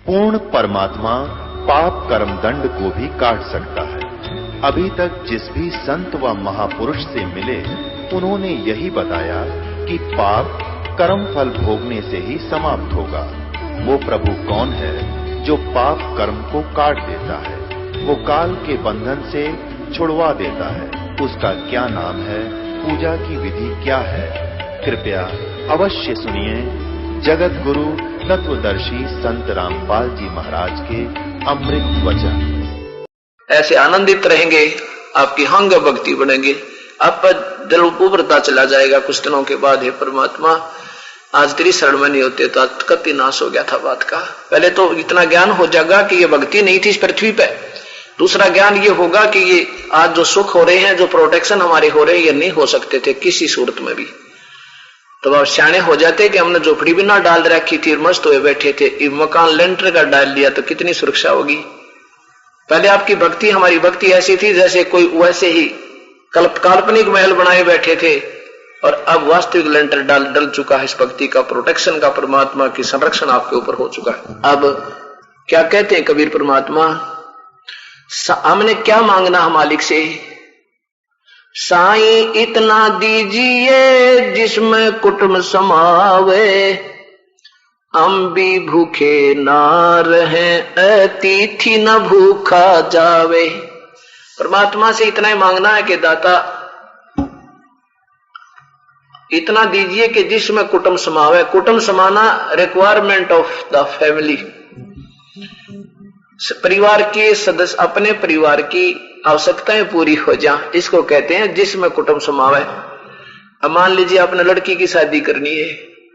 पूर्ण परमात्मा पाप कर्म दंड को भी काट सकता है। अभी तक जिस भी संत व महापुरुष से मिले उन्होंने यही बताया कि पाप कर्म फल भोगने से ही समाप्त होगा। वो प्रभु कौन है जो पाप कर्म को काट देता है, वो काल के बंधन से छुड़वा देता है। उसका क्या नाम है, पूजा की विधि क्या है? कृपया अवश्य सुनिए जगत गुरु तत्वदर्शी संत रामपाल जी महाराज के अमृत वचन। ऐसे आनंदित रहेंगे, आपकी हंग भक्ति बढ़ेंगे, आप दिल उभरता चला जाएगा कुछ दिनों के बाद। हे परमात्मा, आज तेरी शरण में नहीं होते तो आज कति नाश हो गया था बात का। पहले तो इतना ज्ञान हो जाएगा कि ये भक्ति नहीं थी इस पृथ्वी पे। दूसरा ज्ञान ये होगा कि ये आज जो सुख हो रहे हैं, जो प्रोटेक्शन हमारे हो रहे हैं, ये नहीं हो सकते थे किसी सूरत में भी। तो अब सियाने हो जाते कि हमने झोपड़ी भी ना डाल रखी थी, मस्त हुए बैठे थे, मकान लेंटर का डाल लिया तो कितनी सुरक्षा होगी। पहले आपकी भक्ति, हमारी भक्ति ऐसी थी जैसे कोई वैसे ही काल्पनिक महल बनाए बैठे थे, और अब वास्तविक लेंटर डल चुका है इस भक्ति का, प्रोटेक्शन का, परमात्मा की संरक्षण आपके ऊपर हो चुका है। अब क्या कहते हैं कबीर परमात्मा, हमने क्या मांगना है मालिक से? साईं इतना दीजिए जिसमें कुटुंब समावे, हम भी भूखे ना रहे, अतिथि न भूखा जावे। परमात्मा से इतना ही मांगना है कि दाता इतना दीजिए कि जिसमें कुटुंब समावे। कुटुंब समाना रिक्वायरमेंट ऑफ द फैमिली, परिवार के सदस्य, अपने परिवार की आवश्यकताएं पूरी हो जाए, इसको कहते हैं जिसमें कुटुंब समावे। अब मान लीजिए आपने लड़की की शादी करनी है,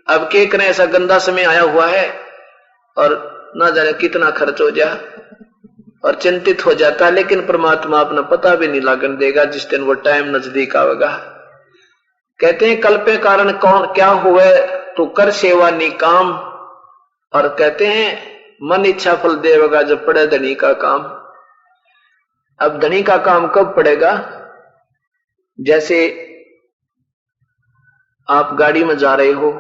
अब क्या करें, ऐसा गंदा समय आया हुआ है और ना जाने कितना खर्च हो जाए, और चिंतित हो जाता है। लेकिन परमात्मा अपना पता भी नहीं लागन देगा जिस दिन वो टाइम नजदीक आवेगा। कहते हैं कल पे कारण कौन क्या हुए तो कर सेवा निकाम, और कहते हैं मन इच्छा फल देगा जब पड़े धनी का काम। अब धनी का काम कब पड़ेगा? जैसे आप गाड़ी में जा रहे हो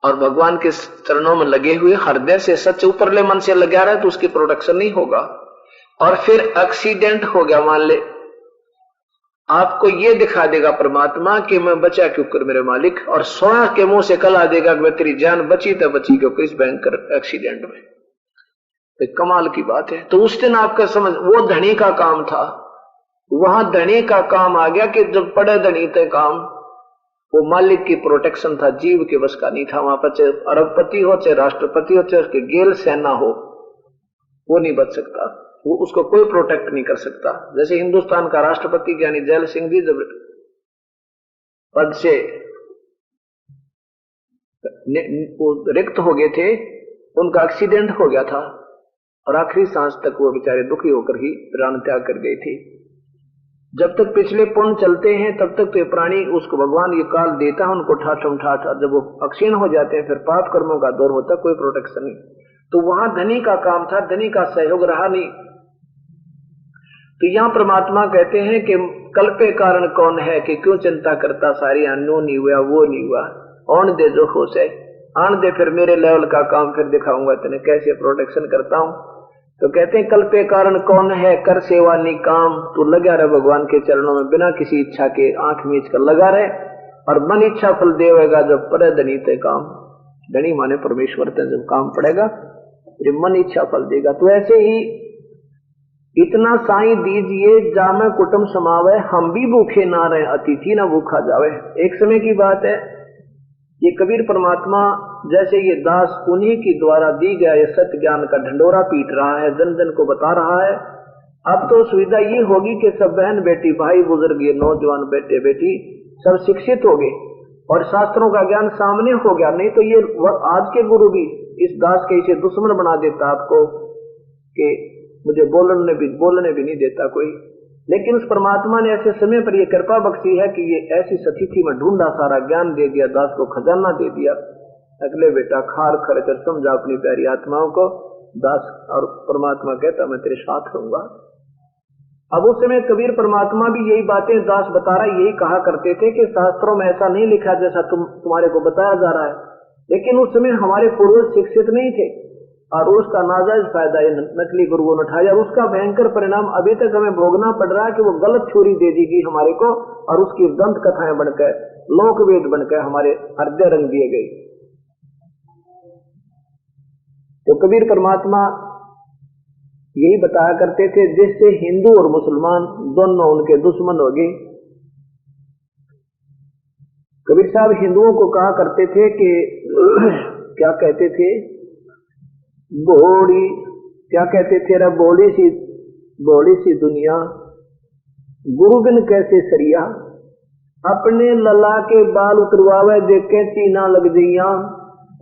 और भगवान के चरणों में लगे हुए हृदय से सच ऊपरले मन से लगा रहा है तो उसकी प्रोटेक्शन नहीं होगा। और फिर एक्सीडेंट हो गया मान ले, आपको ये दिखा देगा परमात्मा कि मैं बचा क्यों कर मेरे मालिक, और सोना के मुंह से कला देगा कि तेरी जान बची तो बची क्यों इस भयंकर एक्सीडेंट में। एक कमाल की बात है। तो उस दिन आपका समझ, वो धनी का काम था, वहां धनी का काम आ गया कि जब पड़े धनी थे काम, वो मालिक की प्रोटेक्शन था, जीव के बस का नहीं था। वहां पर चाहे अरबपति हो, चाहे राष्ट्रपति हो, चाहे उसके गेल सेना हो, वो नहीं बच सकता, वो उसको कोई प्रोटेक्ट नहीं कर सकता। जैसे हिंदुस्तान का राष्ट्रपति ज्ञानी जैल सिंह जी जब पद से रिक्त हो गए थे, उनका एक्सीडेंट हो गया था और आखिरी सांस तक वो बेचारे दुखी होकर ही प्राण त्याग कर गए थे। जब तक पिछले पुण्य चलते हैं तब तक तो ये प्राणी, उसको भगवान ये काल देता है उनको ठाठम ठाठ, जब वो अक्षीण हो जाते हैं फिर पाप कर्मों का दौर होता, कोई प्रोटेक्शन नहीं। तो वहां धनी का काम था, धनी का सहयोग रहा नहीं। तो यहां परमात्मा कहते हैं कि कल पे कारण कौन है कि क्यों चिंता करता सारी, नो नहीं हुआ वो नहीं हुआ, आन दे जो खुश है, आन दे फिर मेरे लेवल का काम फिर दिखाऊंगा तेने कैसे प्रोटेक्शन करता हूं। तो कहते हैं कल पे कारण कौन है, कर सेवा निकाम, तू लगा रहे भगवान के चरणों में बिना किसी इच्छा के, आंख मीच कर लगा रहे, और मन इच्छा फल देगा जब पड़े धनी ते काम। धनी माने परमेश्वर ते जब काम पड़ेगा फिर मन इच्छा फल देगा। तो ऐसे ही इतना साईं दीजिए जामे कुटुंब समावे, हम भी भूखे ना रहे, अतिथि ना भूखा जावे। एक समय की बात है, ये कबीर परमात्मा जैसे ये दास उन्हीं की द्वारा दी गया ये सत्य ज्ञान का ढंडोरा पीट रहा है, जन जन को बता रहा है। अब तो सुविधा ये होगी कि सब बहन बेटी, भाई बुजुर्ग, ये नौजवान बेटे बेटी सब शिक्षित हो गए और शास्त्रों का ज्ञान सामने हो गया। नहीं तो ये आज के गुरु भी इस दास के इसे दुश्मन बना देता आपको कि मुझे बोलने भी नहीं देता कोई। लेकिन उस परमात्मा ने ऐसे समय पर यह कृपा बख्शी है कि ये ऐसी सतिथि में ढूंढा, सारा ज्ञान दे दिया, दास को खजाना दे दिया। अगले बेटा खार खर समझा अपनी प्यारी आत्माओं को, दास और परमात्मा कहता मैं तेरे साथ रहूंगा। अब उस समय कबीर परमात्मा भी यही बातें दास बता रहा, यही कहा करते थे कि शास्त्रों में ऐसा नहीं लिखा जैसा तुम्हारे को बताया जा रहा है। लेकिन उस समय हमारे पूर्वज शिक्षित नहीं थे, और उसका नाजायज फायदा इन नकली गुरुओं ने उठाया, और उसका भयंकर परिणाम अभी तक हमें भोगना पड़ रहा है कि वो गलत छुरी दे देगी हमारे को, और उसकी दंत कथाएं बनकर, लोकवेद बनकर हमारे हृदय रंग दिए गए। तो कबीर परमात्मा यही बताया करते थे, जिससे हिंदू और मुसलमान दोनों उनके दुश्मन हो गए। कबीर साहब हिंदुओं को कहा करते थे कि क्या कहते थे, बोड़ी, क्या कहते थे, रे बोड़ी सी दुनिया गुरु बिन कैसे सरिया, अपने लला के बाल उतरवावे देखे चीना लग जइया,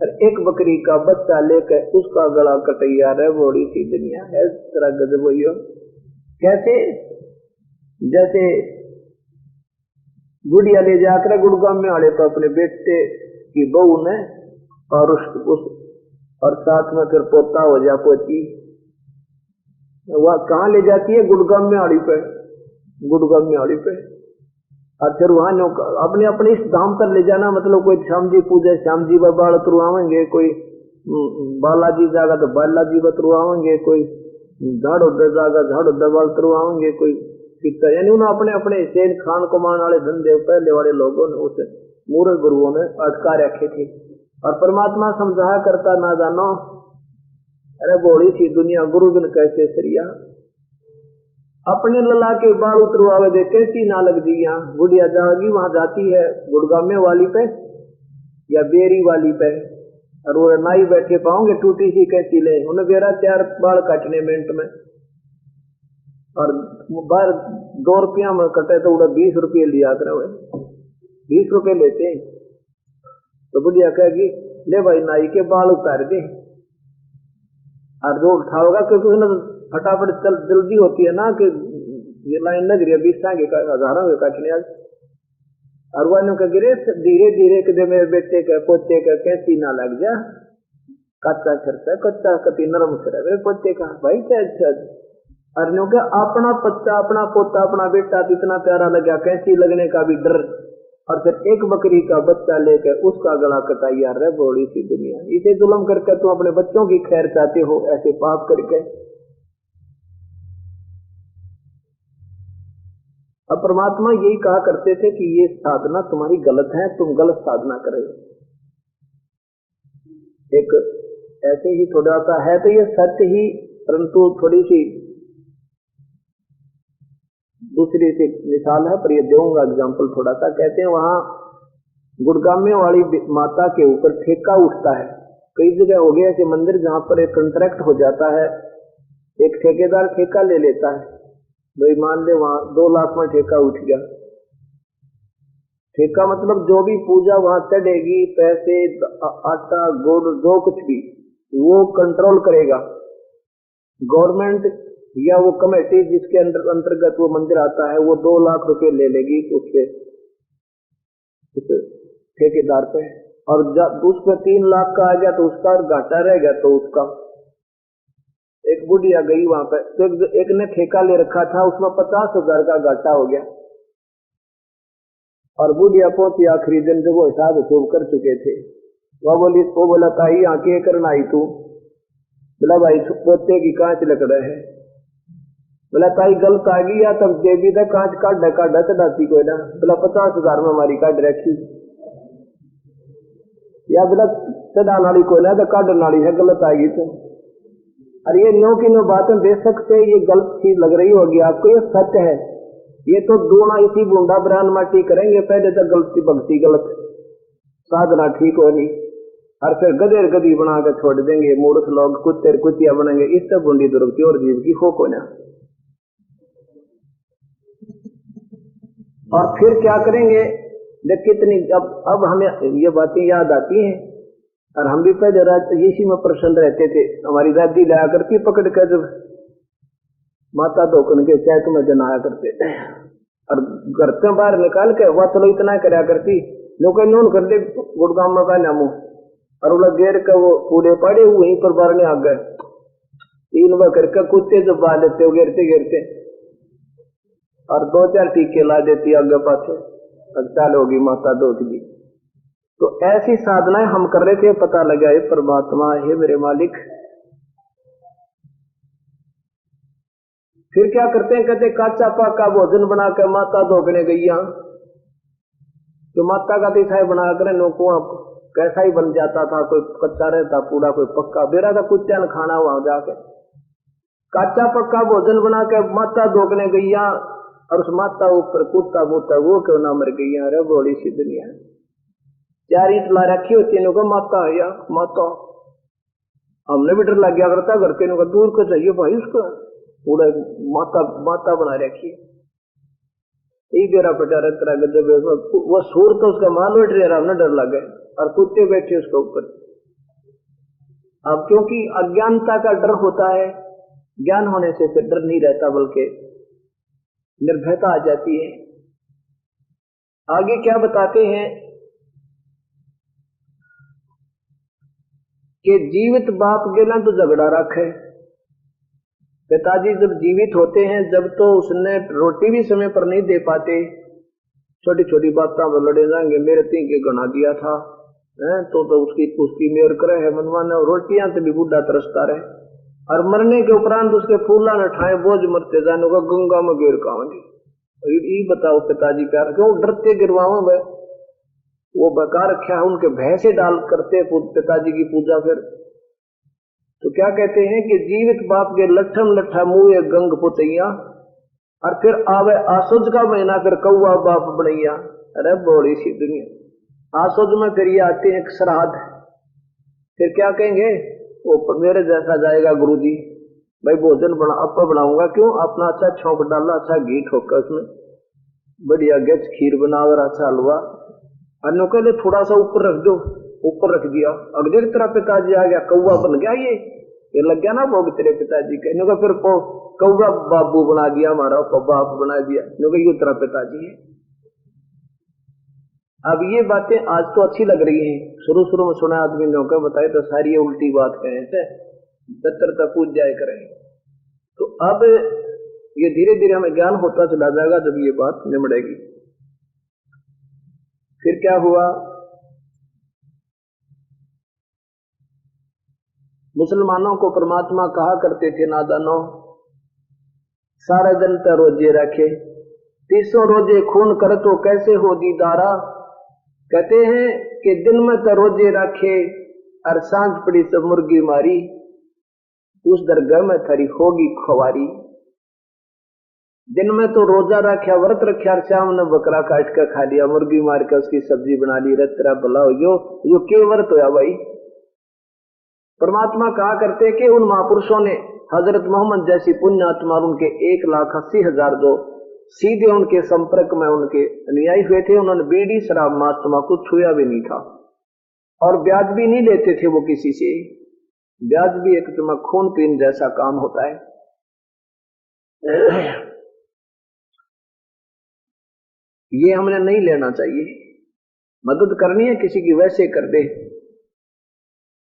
और एक बकरी का बच्चा लेकर उसका गला कटैया रे बोड़ी सी दुनिया है। तरह गजब हुई हो। कैसे, जैसे गुड़िया ले जाकर गुड़गांव में आड़े तो अपने बेटे की बहू ने, और और साथ में फिर पोता हो जा पोती, वह कहाँ ले जाती है, गुड़गांव में आड़ी पे, गुड़गांव में आड़ी पे, और फिर वहां अपने अपने इस धाम पर ले जाना, मतलब कोई श्याम जी पूजे श्याम जी बाबा तुरवाएंगे, कोई बालाजी जागा तो बालाजी तुरवाएंगे, कोई झाड़ोदर जागा झाड़ोदर बाल तुरवाएंगे, कोई कितना, यानी उन्होंने अपने अपने सेन खान कमान वाले धंधे पहले वाले लोगों ने, उस मूर्ख गुरुओं ने अटका रखे थे। और परमात्मा समझाया करता, ना जानो अरे बोड़ी सी दुनिया गुरु बिन कैसे सरिया, अपने लला के बाल उतरवावे दे कैसी ना लग दिया। गुड़िया जागी वहां जाती है गुड़गामे वाली पे या बेरी वाली पे, और वो नाई बैठे पाओगे टूटी सी कैसी ले, उन्हें बेरा 4 बाल काटने मिनट में, और बाहर 2 रुपया में कटे तो उड़ा 20 रुपये लिया करे, 20 रुपये लेते हैं। तो बुढ़िया कहेगी ले भाई नाई के बाल उतार दे, और जो उठाओगा क्योंकि उन्हें फटाफट जल्दी होती है ना, कि ये लाइन लग रही है 20 के हजारों के काटने आज, और वालों का गिरे धीरे धीरे कदे मेरे बेटे का पोते का कैसी ना लग जा, कच्चा खर्चा कच्चा कति नरम करे मेरे पोते का भाई क्या अच्छा, और का अपना बच्चा अपना पोता अपना बेटा इतना प्यारा लगा, कैसी लगने का भी डर, और फिर एक बकरी का बच्चा लेकर उसका गला कटाइया रे बोड़ी सी दुनिया। इसे जुल्म करके तुम अपने बच्चों की खैर चाहते हो, ऐसे पाप करके। अब परमात्मा यही कहा करते थे कि ये साधना तुम्हारी गलत है, तुम गलत साधना करोगे। एक ऐसे ही थोड़ा सा है तो ये सत्य ही, परंतु थोड़ी सी दूसरी सी मिसाल है, पर ये दूंगा एग्जाम्पल थोड़ा सा। कहते हैं वहां गुड़गामे वाली माता के ऊपर ठेका उठता है। कई जगह हो गया ऐसे मंदिर जहां पर एक कॉन्ट्रैक्ट हो जाता है, एक ठेकेदार ठेका ले लेता है, भाई मान ले वहां 2 लाख में ठेका उठ गया। ठेका मतलब जो भी पूजा वहां चढ़ेगी, पैसे आटा गुड़ जो कुछ भी, वो कंट्रोल करेगा गवर्नमेंट या वो कमेटी जिसके अंतर्गत वो मंदिर आता है। वो 2 लाख रुपए ले लेगी उसके ठेकेदार पे, और उस पर 3 लाख का आ गया तो उसका घाटा रह गया तो उसका। एक बुढ़िया गई वहां पे, तो एक ने ठेका ले रखा था, उसमें 50,000 का घाटा हो गया, और बुढ़िया पहुंची आखिरी दिन जब वो हिसाब खूब कर चुके थे। वो बोला ताई आके करना आई तू, बोला भाई पोते की कांच लग रहे है, बोला ताई गलत आ गई या तब देवी था कांच काढ़ा चढ़ाती कोई ना, बोला 50,000 में हमारी काढ़ रखी, या बोला चढ़ाने वाली कोई ना तो काढ़ने वाली है, गलत आ गई तो। अरे ये नो की नो बातें दे सकते, ये गलत चीज लग रही होगी आपको, ये सत्य है। ये तो दोना इसी बूंदा ब्रान माटी करेंगे, पहले तो गलती भक्ति गलत, साधना ठीक होनी, और फिर गधेर गधी बना कर छोड़ देंगे, मूर्ख लोग कुत्ते कुतिया बनेंगे, इससे बूंदी दुरुपति और जीव की फोक होना। और फिर क्या करेंगे, कितनी अब हमें ये बातें याद आती हैं, और हम भी पहले इसी में प्रसन्न रहते थे। हमारी दादी लाया करती पकड़ कर, जब माता धोकन के चैत में जनाया करते, और घर से बाहर निकाल के वह चलो इतना कराया करती, लोग नोन कर दे गुड़गांव में का नामू, और वो घेर का वो पूरे पड़े वहीं पर बारने आ गए, 3 बार करके कुत्ते जब बा लेते हो घेरते घेरते, और 2-4 टीके ला देती आगे पाछे, चाल होगी माता धोक दी। तो ऐसी साधनाएं हम कर रहे थे, पता लगा ये परमात्मा है मेरे मालिक, फिर क्या करते हैं, कहते काचा पाका भोजन बना कर माता धोकने गईया, तो माता का दिखाई बना कर लोगों कैसा ही बन जाता था, कोई कच्चा रहता पूरा, कोई पक्का बेरा था, कुत्ता ने खाना वहां जाके काचा पक्का भोजन बना के माता धोकने गईया, और उस माता ऊपर कुत्ता बोता वो क्यों ना मर गई। अरे बोली सी दुनिया, चार ईट ला रखी होती है माता है या माता, हमने भी डर लग गया करता घर के दूर को चाहिए भाई, उसको पूरा माता माता बना रखी, एक बेरा पटा रहता जब वो सूर तो उसका माल बैठ रहा, हमने डर लग गए, और कुत्ते बैठे उसके ऊपर। अब क्योंकि अज्ञानता का डर होता है, ज्ञान होने से फिर डर नहीं रहता बल्कि निर्भयता आ जाती है। आगे क्या बताते हैं कि जीवित बाप गेला तो झगड़ा रखे। पिताजी जब जीवित होते हैं, जब तो उसने रोटी भी समय पर नहीं दे पाते, छोटी छोटी बातों पर लड़े जाएंगे, मेरे तीन के गना दिया था तो उसकी मेयर करे है मनवाना, रोटियां तो भी बूढ़ा तरसता रहे, और मरने के उपरांत उसके फूला न ठाए बोझ मरते जाने का गंगा में गिर कांगे। ये बताओ पिताजी प्यार क्यों डरते गिरवाओ वे, वो बेकार रखा है, उनके भय से डाल करते पिताजी की पूजा। फिर तो क्या कहते हैं कि जीवित बाप के लठम लठा मुँह गंग पुतैया, और फिर आवे आसुज का महीना, फिर कौआ बाप बनैया। अरे बोली सी दुनिया, आसुज में फिर ये आते हैं श्राद्ध, फिर क्या कहेंगे, वो मेरे जैसा जाएगा गुरुजी, भाई भोजन आपका बनाऊंगा, क्यों अपना अच्छा छौंक डाला, अच्छा घी ठोका उसमें, बढ़िया गच खीर बनाकर अच्छा हलवा, अन्यों के लिए थोड़ा सा ऊपर रख दो, ऊपर रख दिया, अगले की तरह पिताजी आ गया, कौआ बन गया, ये लग गया ना भोग तेरे पिताजी के, इन्हों का फिर कौआ बाबू बना दिया, हमारा बाप बना दिया, इन्हों का ये तरह पिताजी है। अब ये बातें आज तो अच्छी लग रही हैं, शुरू शुरू में सुना आदमी ने होकर बताए तो सारी ये उल्टी बात कहे थे, दत्तर पूज जाए करें। तो अब ये धीरे धीरे हमें ज्ञान होता चला जाएगा जब ये बात निमड़ेगी। फिर क्या हुआ, मुसलमानों को परमात्मा कहा करते थे नादानों, सारा दिन तो रोजे रखे, 300 रोजे खून कर तो कैसे हो दीदारा। कहते हैं कि दिन में तो रोजे रखे और सांझ पड़ी सब मुर्गी मारी, उस दरगाह में थरी होगी खुवारी। दिन में तो रोजा रखा, व्रत रखा, और शाम ने बकरा काट कर खा लिया, मुर्गी मार कर उसकी सब्जी बना ली, रतरा भला हो यो के व्रत होया भाई। परमात्मा कहा करते कि उन महापुरुषों ने हजरत मोहम्मद जैसी पुण्य आत्मा, उनके 1,80,000 जो सीधे उनके संपर्क में उनके अनुयायी हुए थे, उन्होंने बीड़ी शराब मांस तंबाकू छुआ भी नहीं था, और ब्याज भी नहीं लेते थे वो किसी से। ब्याज भी एक तुम्हें खून पीन जैसा काम होता है। ये हमने नहीं लेना चाहिए, मदद करनी है किसी की वैसे कर दे।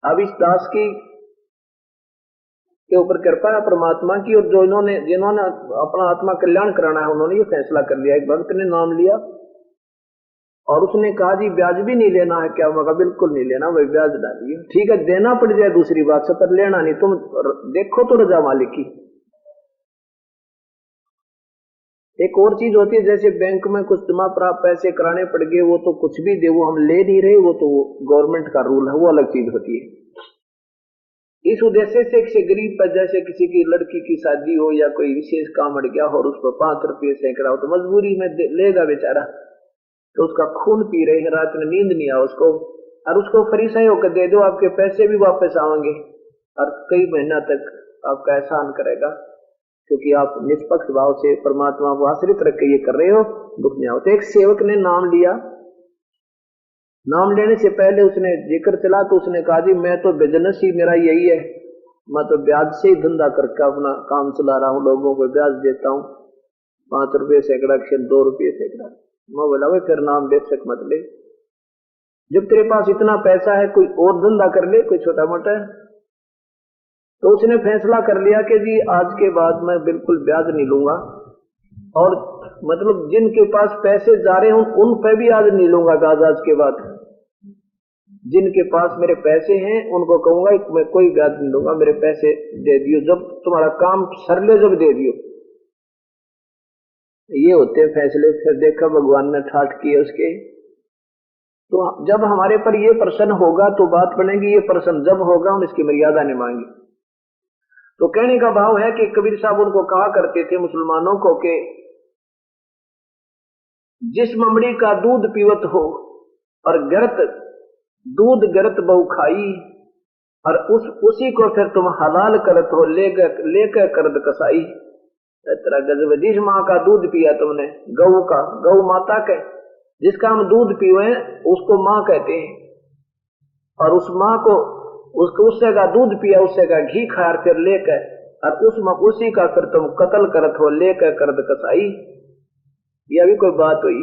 अब इस दास की के ऊपर कृपा है परमात्मा की, और जो जिन्होंने अपना आत्मा कल्याण कराना है, उन्होंने ये फैसला कर लिया। एक भक्त ने नाम लिया और उसने कहा जी ब्याज भी नहीं लेना है क्या? मगर बिल्कुल नहीं लेना, वही ब्याज डालिए, ठीक है देना पड़ जाए दूसरी बात से, पर लेना नहीं। तुम देखो तो रजा मालिक की। एक और चीज होती है, जैसे बैंक में कुछ जमा प्राप्त पैसे कराने पड़ गए, वो तो कुछ भी दे, वो हम ले नहीं रहे, वो तो गवर्नमेंट का रूल है, वो अलग चीज होती है। इस उद्देश्य से किसी गरीब पर, जैसे किसी की लड़की की शादी हो या कोई विशेष काम अड़ गया हो और उस पर 5 रुपये सैकड़ा हो, तो मजबूरी में लेगा बेचारा, तो उसका खून पी रहे हैं, रात में नींद नहीं आ उसको, और उसको फरीसाई होकर दे दो, आपके पैसे भी वापस आएंगे और कई महीना तक आपका एहसान करेगा, क्योंकि आप निष्पक्ष भाव से परमात्मा को आश्रित रख के ये कर रहे हो, दुख नहीं आओ। तो एक सेवक ने नाम लिया, नाम लेने से पहले उसने जिक्र चला तो उसने कहा जी मैं तो बिजनेस ही मेरा यही है, मैं तो ब्याज से ही धंधा करके अपना काम चला रहा हूँ, लोगों को ब्याज देता हूँ, 5 रुपये सैकड़ा, 2 रुपये सैकड़ा। मैं बोला भाई फिर नाम बेशक मत ले, जब तेरे पास इतना पैसा है कोई और धंधा कर ले, कोई छोटा मोटा। तो उसने फैसला कर लिया कि जी आज के बाद मैं बिल्कुल ब्याज नहीं लूंगा, और मतलब जिनके पास पैसे जा रहे हैं उन पे भी आज नहीं लूंगा आज के बाद। जिनके पास मेरे पैसे हैं उनको कहूंगा मैं कोई ब्याज नहीं लूंगा, मेरे पैसे दे दियो, जब तुम्हारा काम सरले जब दे दियो, ये होते हैं फैसले। फिर देखा भगवान ने ठाठ किए उसके। तो जब हमारे पर ये प्रश्न होगा तो बात बनेगी, ये प्रश्न जब होगा हम इसकी मर्यादा नहीं मांगे। तो कहने का भाव है कि कबीर साहब उनको कहा करते थे मुसलमानों को कि जिस ममड़ी का दूध पीवत हो और गरत दूध गरत बहु खाई, और उसी को फिर तुम हलाल करत हो लेकर करद कसाई। तेरा गजब, जिस माँ का दूध पिया तुमने, गऊ का, गऊ माता के, जिसका हम दूध पीवे उसको माँ कहते हैं, और उस माँ को उससे का दूध पिया, उससे का घी खाया, फिर लेकर और उसी का फिर तुम कत्ल करत हो लेकर करद कसाई। यह भी कोई बात हुई।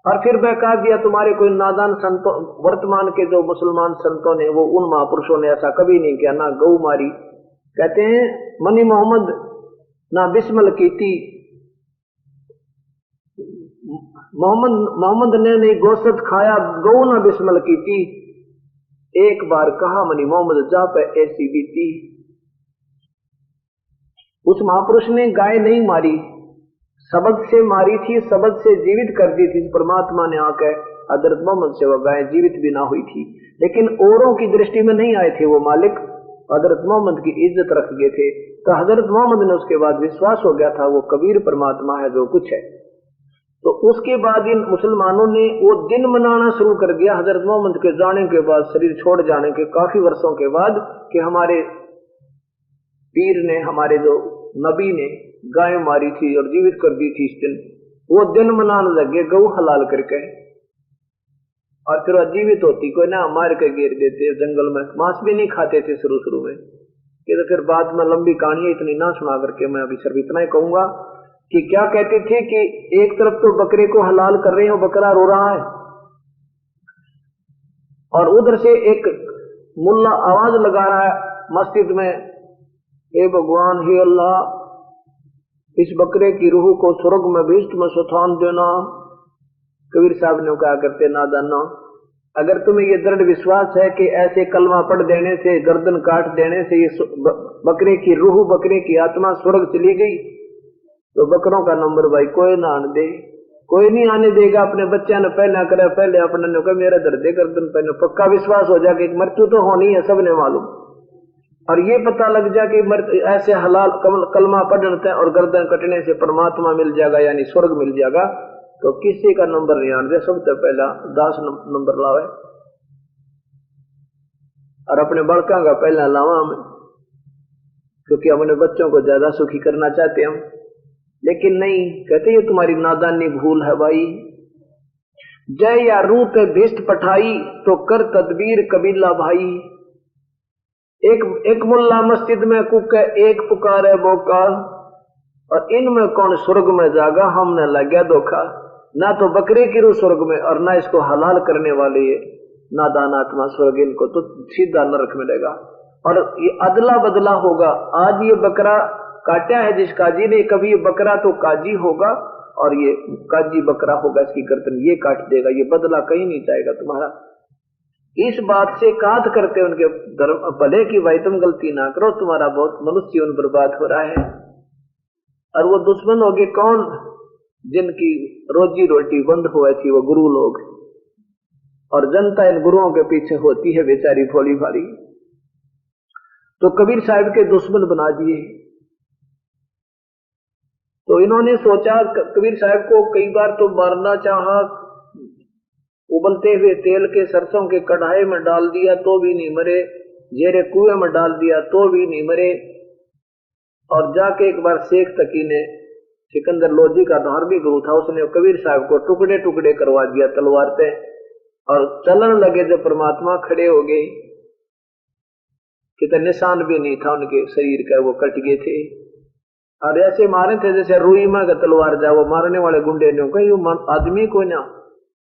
और फिर बहका दिया तुम्हारे कोई नादान संतों, वर्तमान के जो मुसलमान संतों ने, वो उन महापुरुषों ने ऐसा कभी नहीं किया, ना गौ मारी। कहते हैं मनी मोहम्मद ना बिस्मल कीती, मोहम्मद ने नहीं गोश्त खाया, गौ ना बिस्मल कीती। एक बार कहा मनी मोहम्मद जा पे ऐसी बीती। उस महापुरुष ने गाय नहीं मारी, शब्द से मारी थी, शब्द से जीवित कर दी थी। परमात्मा ने आकर हजरत मोहम्मद से वह गाय जीवित भी ना हुई थी, लेकिन औरों की दृष्टि में नहीं आए थे वो मालिक, हजरत मोहम्मद की इज्जत रख गए थे। तो हजरत मोहम्मद ने उसके बाद विश्वास हो गया था वो कबीर परमात्मा है जो कुछ है। तो उसके बाद इन मुसलमानों ने वो दिन मनाना शुरू कर दिया हजरत मोहम्मद के जाने के बाद, शरीर छोड़ जाने के काफी वर्षों के बाद, कि हमारे पीर ने, हमारे जो नबी ने गाय मारी थी और जीवित कर दी थी। इस दिन वो दिन मनाने लगे गऊ हलाल करके, और फिर जीवित होती कोई ना मार के गिर देते जंगल में। मांस भी नहीं खाते थे शुरू में, ये तो फिर बाद में लंबी कहानी है, इतनी ना सुना करके मैं अभी सिर्फ इतना ही कहूंगा कि क्या कहते थे कि एक तरफ तो बकरे को हलाल कर रहे हैं, बकरा रो रहा है, और उधर से एक मुल्ला आवाज लगा रहा है मस्जिद में, हे भगवान, हे अल्लाह, इस बकरे की रूह को स्वर्ग में बेस्ट में स्थान देना। कबीर साहब ने कहा करते नादानो, अगर तुम्हें ये दृढ़ विश्वास है कि ऐसे कलमा पढ़ देने से, गर्दन काट देने से ये बकरे की रूह, बकरे की आत्मा स्वर्ग चली गई, तो बकरों का नंबर भाई कोई ना आने दे, कोई नहीं आने देगा। अपने बच्चे ने पहले करे, पहले अपने ने कहा मेरा दर्द गर्दन पहले, पक्का विश्वास हो जाए कि मृत्यु तो होनी है, सबने मालूम, और ये पता लग जाए कि ऐसे हलाल कलमा पढ़ने और गर्दन कटने से परमात्मा मिल जाएगा, यानी स्वर्ग मिल जाएगा, तो किसी का नंबर नहीं आने दे। सबसे पहला 10 नंबर लावे और अपने बड़का का पहला लावा हमें, क्योंकि अपने बच्चों को ज्यादा सुखी करना चाहते हम। लेकिन नहीं, कहते ये तुम्हारी नादानी भूल है भाई। जय या रू पे भिष्ट पठाई, तो कर तदबीर कबीला भाई। एक मुल्ला मस्जिद में कुक, एक पुकारे बोका, और इनमें कौन स्वर्ग में जागा, हमने लग गया धोखा। ना तो बकरे की रूह स्वर्ग में, और ना इसको हलाल करने वाले ये नादान आत्मा स्वर्ग, इनको तो सीधा नरक मिलेगा। और ये अदला बदला होगा। आज ये बकरा काटा है जिस काजी ने, कभी ये बकरा तो काजी होगा और ये काजी बकरा होगा, इसकी गर्दन ये काट देगा। ये बदला कहीं नहीं जाएगा तुम्हारा। इस बात से काट करते उनके धर्म भले की भाई तुम गलती ना करो, तुम्हारा बहुत मनुष्य जीवन बर्बाद हो रहा है। और वो दुश्मन हो गए कौन, जिनकी रोजी रोटी बंद हुई थी, वो गुरु लोग, और जनता इन गुरुओं के पीछे होती है बेचारी भोली भाली। तो कबीर साहब के दुश्मन बना दिए। तो इन्होंने सोचा, कबीर साहब को कई बार तो मारना चाहा, उबलते हुए तेल के सरसों के कढ़ाई में डाल दिया तो भी नहीं मरे, जेरे कुएं में डाल दिया तो भी नहीं मरे। और जाके एक बार शेख तकी ने, सिकंदर लोधी का धार्मिक गुरु था, उसने कबीर साहब को टुकड़े टुकड़े करवा दिया तलवार पे, और चलन लगे जब परमात्मा खड़े हो गए, कितना निशान भी नहीं था उनके शरीर का, वो कट गए थे। और ऐसे मारे थे जैसे रुई में तलवार जाए, वो मारने वाले गुंडे ने कहा आदमी को ना,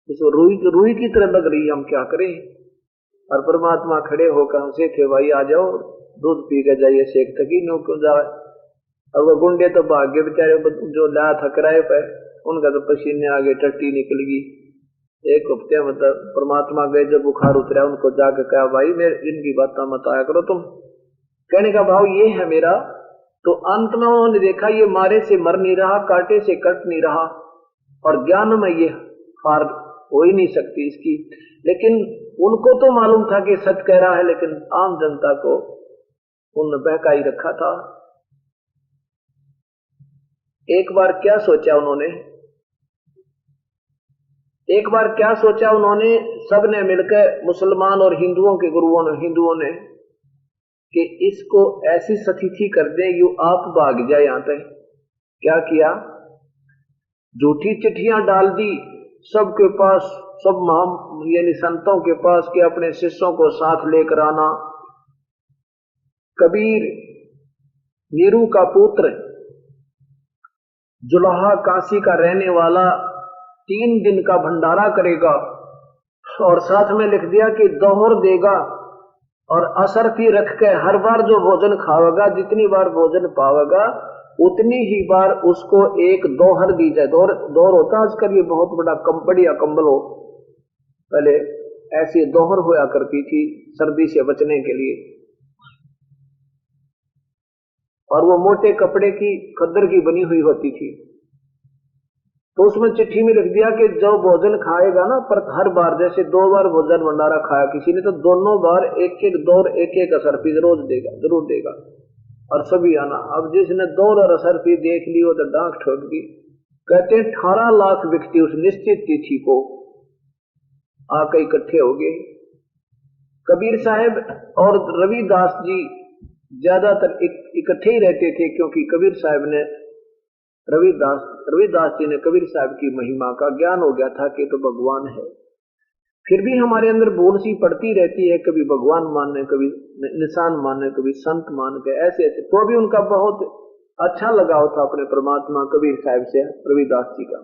इसको रुई की तरह लग रही है, हम क्या करें। और परमात्मा खड़े होकर हंसे थे, भाई आ जाओ दूध पी के जाइए, शेख तकी नो क्यों जाए। और वो गुंडे तो भाग्य बेचारे जो ला था किराए पर, उनका तो पसीने आगे टट्टी निकल गई। एक हफ्ते मतलब परमात्मा गए, जब बुखार उतरा उनको जाकर कहा, भाई मेरे इनकी बात मत आया करो तुम। कहने का भाव ये है मेरा तो अंत में उन्होंने देखा ये मारे से मर नहीं रहा, कांटे से कट नहीं रहा, और ज्ञान में ये हार हो ही नहीं सकती इसकी। लेकिन उनको तो मालूम था कि सच कह रहा है, लेकिन आम जनता को उन्होंने बहका ही रखा था। एक बार क्या सोचा उन्होंने, सबने मिलकर, मुसलमान और हिंदुओं के हिंदुओं ने कि इसको ऐसी सतिथि कर दे यू आप भाग जाए यहां तक। क्या किया, झूठी चिट्ठियां डाल दी सबके पास, सब यानी संतों के पास कि अपने शिष्यों को साथ लेकर आना। कबीर नीरू का पुत्र, जुलाहा काशी का रहने वाला 3 दिन का भंडारा करेगा, और साथ में लिख दिया कि दोहर देगा, और असरफी रख के हर बार जो भोजन खावेगा, जितनी बार भोजन पावेगा उतनी ही बार उसको एक दोहर दी जाए। दोहर होता है आजकल ये बहुत बड़ा कंबल या कंबल हो, पहले ऐसी दोहर होया करती थी सर्दी से बचने के लिए, और वो मोटे कपड़े की खद्दर की बनी हुई होती थी। तो उसमें चिट्ठी में लिख दिया कि जो भोजन खाएगा ना, पर हर बार जैसे 2 बार भोजन भंडारा खाया किसी ने, तो दोनों बार एक दौर एक असरफी जरूर देगा, और सभी आना। अब जिसने दौर और असरफी देख ली वो तो डांक ठोक दी। कहते 18 लाख व्यक्ति उस निश्चित तिथि को आकर इकट्ठे हो गए। कबीर साहब और रविदास जी ज्यादातर इकट्ठे ही रहते थे, क्योंकि कबीर साहब ने रविदास जी ने कबीर साहब की महिमा का ज्ञान हो गया था कि तो भगवान है। फिर भी हमारे अंदर भूल सी पड़ती रहती है, कभी भगवान मानने, कभी निशान मानने, कभी संत मान के, ऐसे तो भी उनका बहुत अच्छा लगाव था अपने परमात्मा कबीर साहब से, रविदास जी का।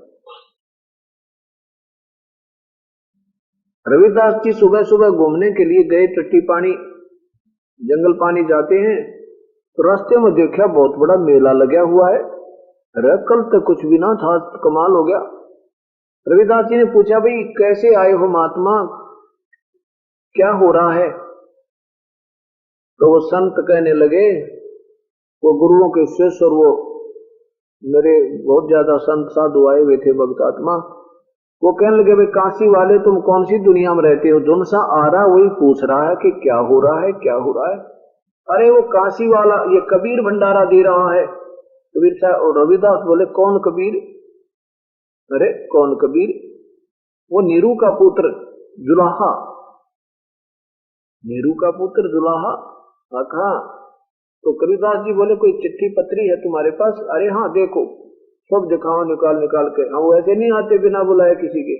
रविदास जी सुबह सुबह घूमने के लिए गए, टट्टी पानी जंगल पानी जाते हैं, तो रास्ते में देखा बहुत बड़ा मेला लगा हुआ है। अरे कल तक कुछ भी ना था, कमाल हो गया। रविदास जी ने पूछा, भाई कैसे आए हो महात्मा, क्या हो रहा है? तो वो संत कहने लगे, वो गुरुओं के शिष्य और वो मेरे बहुत ज्यादा संत साधु आए हुए थे, भक्त आत्मा। वो कहने लगे, भाई काशी वाले तुम कौन सी दुनिया में रहते हो, जोन सा आ रहा वही पूछ रहा है कि क्या हो रहा है, क्या हो रहा है। अरे वो काशी वाला ये कबीर भंडारा दे रहा है। कबीर साहब और रविदास बोले, कौन कबीर? अरे कौन कबीर? वो नीरू का पुत्र जुलाहा। नीरू का पुत्र जुलाहा? हाँ। तो कबीरदास जी बोले, कोई चिट्ठी पत्री है तुम्हारे पास? अरे हाँ देखो, सब दिखाओ निकाल के। हम वैसे नहीं आते बिना बुलाए किसी के।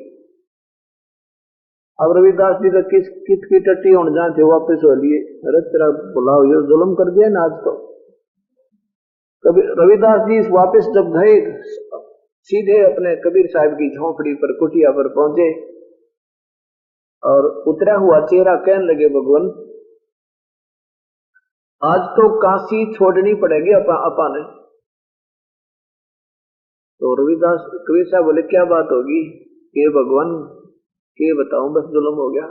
अब रविदास जी तो किसकी टट्टी होने जाते वापस हो लिए। अरे तेरा बुलाओ, ये जुल्म कर दिया ना आज तो। कभी रविदास जी वापस जब गए, सीधे अपने कबीर साहब की झोंपड़ी पर, कुटिया पर पहुंचे, और उतरा हुआ चेहरा कहने लगे, भगवान आज तो काशी छोड़नी पड़ेगी अपा ने। तो रविदास कबीर साहब बोले, क्या बात होगी? ये भगवान के बताऊं, बस जुल्म हो गया।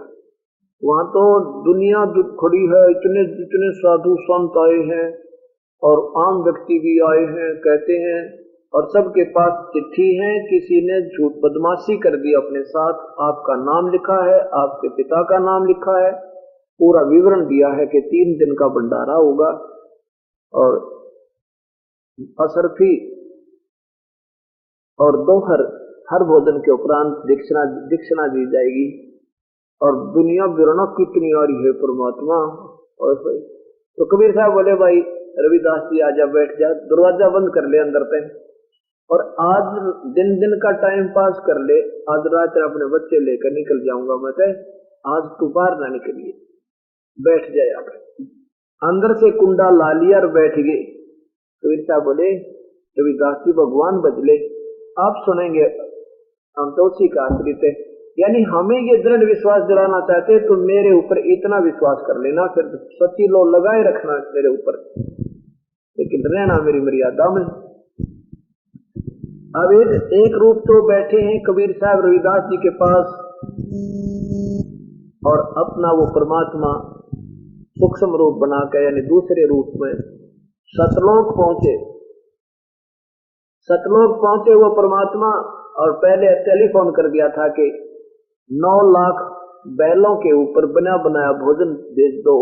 वहां तो दुनिया खड़ी है, इतने साधु संत आए हैं और आम व्यक्ति भी आए हैं, कहते हैं, और सबके पास चिट्ठी है। किसी ने झूठ बदमाशी कर दी अपने साथ, आपका नाम लिखा है, आपके पिता का नाम लिखा है, पूरा विवरण दिया है कि 3 दिन का भंडारा होगा, और असरफी और दोहर हर भोजन के उपरांत दीक्षिणा दी जाएगी। और दुनिया विवरण कितनी आ रही है परमात्मा। और तो कबीर साहब बोले, भाई रविदास जी आजा, बैठ जा, दरवाजा बंद कर ले अंदर पे, और आज दिन का टाइम पास कर ले। आज रात अपने बच्चे लेकर निकल जाऊंगा मैं, आज तू बाहर ना निकलिए, बैठ जाए। आप अंदर से कुंडा ला लिया और बैठ गए। कबीर साहब बोले, रविदास जी भगवान बदले, आप सुनेंगे, हम तो उसी का आश्रित है। यानी हमें ये दृढ़ विश्वास दिलाना चाहते तो मेरे ऊपर इतना विश्वास कर लेना, फिर सच्ची लो लगाए रखना मेरे ऊपर, लेकिन रहना मेरी मर्यादा में। अब एक रूप तो बैठे हैं कबीर साहब रविदास जी के पास, और अपना वो परमात्मा सूक्ष्म रूप बनाकर, यानी दूसरे रूप में सतलोक पहुंचे। सतलोक पहुंचे वो परमात्मा, और पहले टेलीफोन कर दिया था कि 9 लाख बैलों के ऊपर बना बनाया भोजन भेज दो,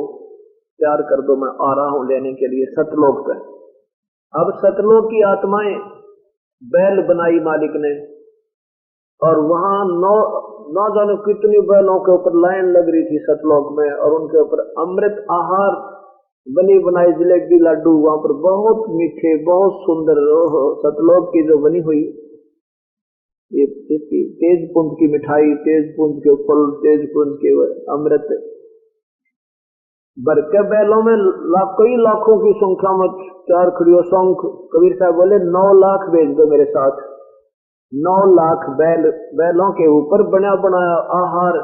तैयार कर दो, मैं आ रहा हूं लेने के लिए सतलोक पर। अब सतलोक की आत्माएं बैल बनाई मालिक ने, और वहां नौ जाने कितनी बैलों के ऊपर लाइन लग रही थी सतलोक में, और उनके ऊपर अमृत आहार बनी बनाई जलेबी लड्डू वहां पर बहुत मीठे बहुत सुंदर। सतलोक की जो बनी हुई ये तेज पुंज की मिठाई, तेज पुंज के फल, तेज पुंज के अमृत भर के बैलों में कई लाखों की संख्या में चार खड़ियों शंख। कबीर साहब बोले 9 लाख भेज दो मेरे साथ। 9 लाख बैलों के ऊपर बना बनाया आहार,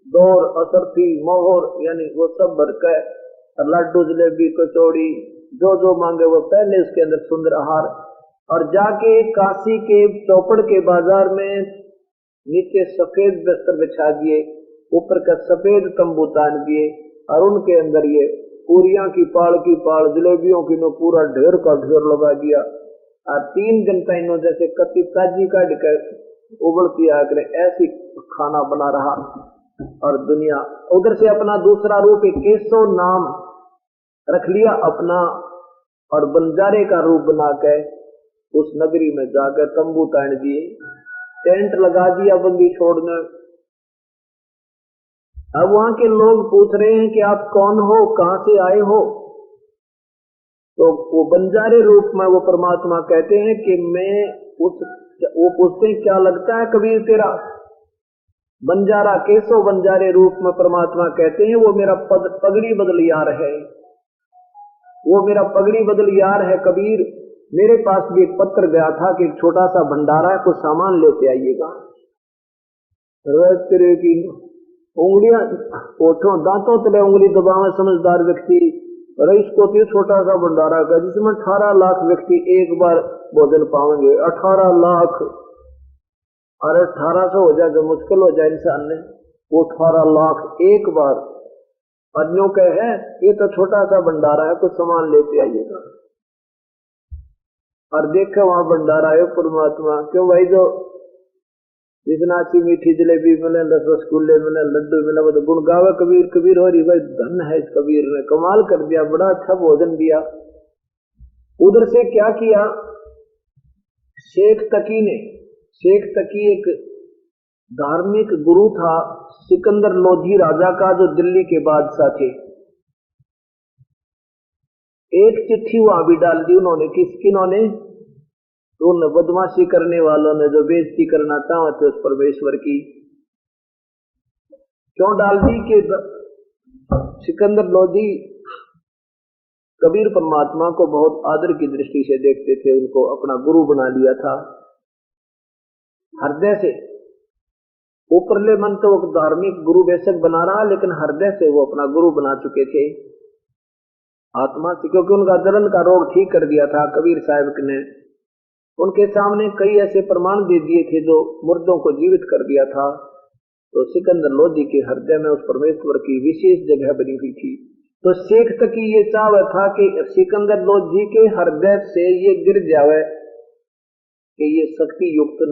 दौर, असरफी, मोहर, यानी वो सब भर के, लड्डू, जलेबी, कचौड़ी, जो जो मांगे वो पहले उसके अंदर सुंदर आहार। और जाके काशी के चौपड़ के बाजार में नीचे सफेद बिस्तर बिछा दिए, ऊपर का सफेद तंबू तान दिए, और उनके अंदर ये पूरियां की पाड़, जलेबियों की नो पूरा ढेर का ढेर लगा दिया। और 3 घंटा इन्हों जैसे कति ताजी काट कर उबलती आकर ऐसी खाना बना रहा। और दुनिया उधर से अपना दूसरा रूप एक केशव नाम रख लिया अपना, और बंजारे का रूप बनाकर उस नगरी में जाकर तंबू तान दिए, टेंट लगा दिया बंदी छोड़ने। अब वहां के लोग पूछ रहे हैं कि आप कौन हो, कहां से आए हो? तो वो बंजारे रूप में वो परमात्मा कहते हैं कि मैं वो पूछते हैं क्या लगता है कबीर तेरा? बंजारा केशव बंजारे रूप में परमात्मा कहते हैं वो मेरा पगड़ी बदलियार है, वो मेरा पगड़ी बदलियार है कबीर। मेरे पास भी एक पत्र गया था कि एक छोटा सा भंडारा है, कुछ सामान लेते आइएगा। तेरे की उंगलियां ओठों दांतों तले उंगली दबावे समझदार व्यक्ति, रईस को छोटा सा भंडारा का जिसमें 18 लाख व्यक्ति एक बार भोजन पाएंगे। 18 लाख, अरे 1800 हो जाए जो मुश्किल हो जाए इंसान ने, वो 18 लाख एक बार। अन्यों के है ये तो छोटा सा भंडारा है, कुछ सामान लेते आइएगा। और देखा वहां भंडारा है परमात्मा, क्यों भाई जो जितना अच्छी मीठी जलेबी मिले, रसगुल्ले मिले, लड्डू मिले, वो तो गुण गावे कबीर। कबीर हो रही भाई धन है इस कबीर ने, कमाल कर दिया, बड़ा अच्छा भोजन दिया। उधर से क्या किया शेख तकी एक धार्मिक गुरु था सिकंदर लोधी राजा का, जो दिल्ली के बादशाह थे। एक चिट्ठी वहां भी डाल दी उन्होंने, किन्होंने? तो उन बदमाशी करने वालों ने जो बेइज्जती करना चाहते उस परमेश्वर की, क्यों डाल दी कि सिकंदर लोधी कबीर परमात्मा को बहुत आदर की दृष्टि से देखते थे, उनको अपना गुरु बना लिया था हृदय से। ऊपरले मन तो वो धार्मिक गुरु बेशक बना रहा, लेकिन हृदय से वो अपना गुरु बना चुके थे आत्मा से, क्योंकि उनका जलन का रोग ठीक कर दिया था कबीर साहब ने। उनके सामने कई ऐसे प्रमाण दे दिए थे जो मुर्दों को जीवित कर दिया था। तो सिकंदर लोधी के हृदय में उस परमेश्वर की विशेष जगह बनी हुई थी। तो शेख तकी ये चाव था कि सिकंदर लोधी के हृदय से ये गिर जावे कि ये शक्ति युक्त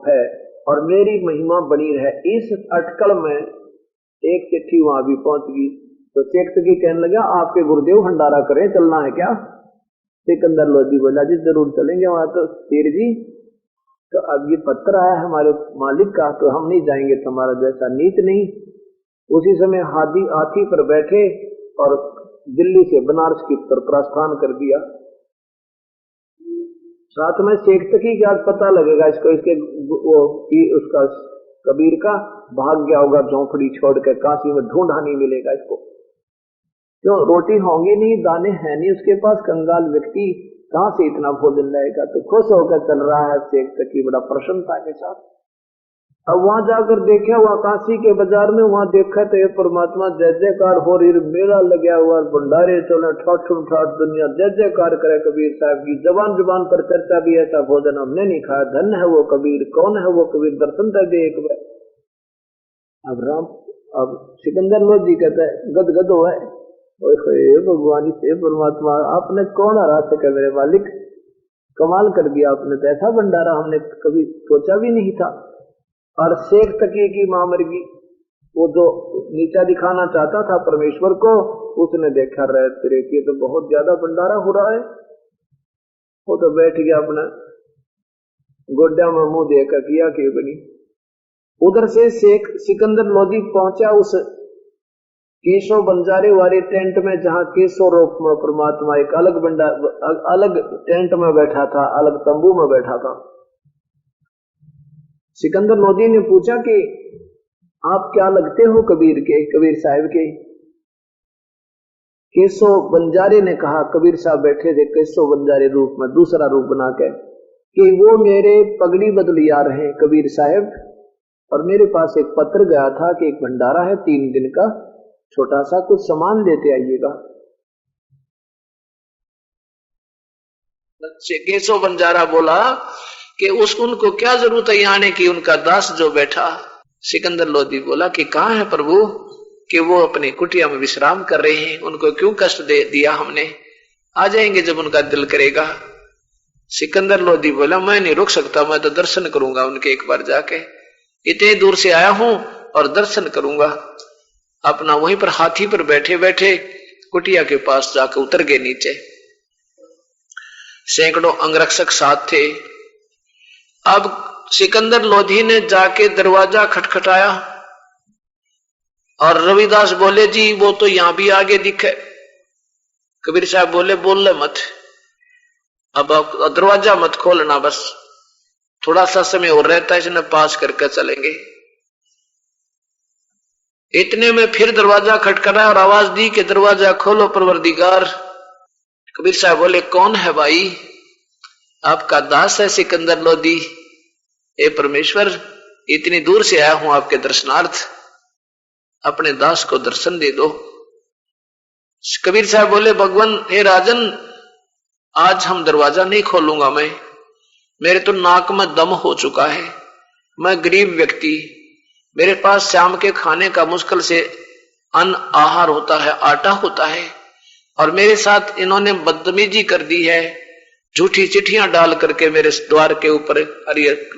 है और मेरी महिमा बनी रहे। इस अटकल में एक चिट्ठी वहां भी पहुंच गई। तो शेख तकी कहने लगा आपके गुरुदेव भंडारा करें, चलना है क्या? सिकंदर लोधी बोला जी जरूर चलेंगे वहां। तो शेर जी तो अब ये पत्र आया हमारे मालिक का, तो हम नहीं जाएंगे, तुम्हारा जैसा नीच नहीं। उसी समय हाथी पर बैठे और दिल्ली से बनारस की तरफ प्रस्थान कर दिया। साथ में शेख तकी क्या पता लगेगा इसको, उसका कबीर का भाग गया होगा झोंपड़ी छोड़ के, काशी में ढूंढा नहीं मिलेगा इसको। क्यों? रोटी होंगी नहीं, दाने हैं नहीं उसके पास, कंगाल व्यक्ति कहां से इतना भोजन लाएगा। तो खुश होकर चल रहा है शेख तकी बड़ा प्रसन्नता के साथ। अब वहां जाकर देखा, वहां काशी के बाजार में वहां देखा तो ये परमात्मा जय जयकार हो रही, मेला लगा हुआ, भंडारे चले, ठाठ दुनिया जय जयकार करे कबीर साहब की। जबान पर चर्चा भी, ऐसा भोजन हमने नहीं खाया, धन है वो कबीर, कौन है वो कबीर, दर्शन कर दे एक बार। अब सिकंदर लोधी कहता है गदगद हो है, भगवान से परमात्मा आपने कौन हरा सके मेरे मालिक, कमाल कर दिया आपने, तो ऐसा भंडारा हमने कभी सोचा भी नहीं था। और शेख तकिए की मां मर गई, वो जो नीचा दिखाना चाहता था परमेश्वर को, उसने देखा रहे तेरे की तो बहुत ज्यादा भंडारा हो रहा है, वो तो बैठ गया अपना गोड्या में मुंह देकर किया कि बनी। उधर से शेख सिकंदर लोधी पहुंचा उस केशव बंजारे वाले टेंट में, जहां केशव रूप में परमात्मा एक अलग टेंट में बैठा था, अलग तंबू में बैठा था। सिकंदर लोधी ने पूछा कि आप क्या लगते हो कबीर के, कबीर साहब के? केशव बंजारे ने कहा, कबीर साहब बैठे थे केशव बंजारे रूप में, दूसरा रूप बना के, कि वो मेरे पगड़ी बदलियार हैं कबीर साहब, और मेरे पास एक पत्र गया था कि एक भंडारा है 3 दिन का, छोटा सा कुछ सामान लेते आइएगा। केशव बंजारा बोला कि उनको क्या जरूरत है यहाँ आने की, उनका दास जो बैठा। सिकंदर लोधी बोला कि कहाँ है प्रभु, कि वो अपनी कुटिया में विश्राम कर रहे हैं, उनको क्यों कष्ट दे दिया हमने, आ जाएंगे जब उनका दिल करेगा। सिकंदर लोधी बोला मैं नहीं रुक सकता, मैं तो दर्शन करूंगा उनके एक बार जाके, इतने दूर से आया हूं और दर्शन करूंगा। अपना वहीं पर हाथी पर बैठे बैठे कुटिया के पास जाकर उतर गए नीचे। सैकड़ों अंगरक्षक साथ थे। अब सिकंदर लोधी ने जाके दरवाजा खटखटाया और रविदास बोले जी वो तो यहां भी आगे दिखे। कबीर साहब बोले बोल ले मत, अब दरवाजा मत खोलना, बस थोड़ा सा समय और रहता है, इसने पास करके चलेंगे। इतने में फिर दरवाजा खटखटाया और आवाज दी कि दरवाजा खोलो परवरदिगार। कबीर साहब बोले कौन है भाई? आपका दास है सिकंदर लोधी। ए परमेश्वर, इतनी दूर से आया हूं आपके दर्शनार्थ, अपने दास को दर्शन दे दो। कबीर साहब बोले भगवान हे राजन, आज हम दरवाजा नहीं खोलूंगा मैं, मेरे तो नाक में दम हो चुका है, मैं गरीब व्यक्ति, मेरे पास शाम के खाने का मुश्किल से अन्न आहार होता है, आटा होता है, और मेरे साथ इन्होंने बदतमीजी कर दी है, झूठी चिट्ठियां डाल करके मेरे द्वार के ऊपर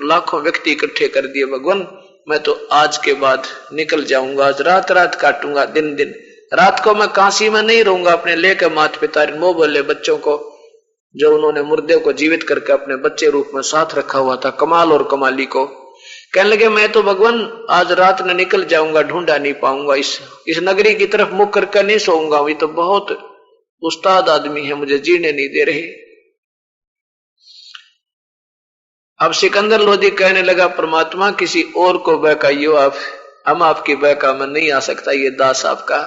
लाखों व्यक्ति इकट्ठे कर दिए। भगवान मैं तो आज के बाद निकल जाऊंगा, आज रात रात काटूंगा, दिन दिन, रात को मैं काशी में नहीं रहूंगा, अपने लेकर माता पिता मोह बोले बच्चों को, जो उन्होंने मुर्दे को जीवित करके अपने बच्चे रूप में साथ रखा हुआ था, कमाल और कमाली को। कहने लगे मैं तो भगवान आज रात न निकल जाऊंगा, ढूंढा नहीं पाऊंगा, इस नगरी की तरफ मुख करके नहीं सोऊंगा, ये तो बहुत उस्ताद आदमी है, मुझे जीने नहीं दे रहे। अब सिकंदर लोधी कहने लगा परमात्मा किसी और को बहकाइयो आप, हम आपकी बहका में नहीं आ सकता, ये दास आपका।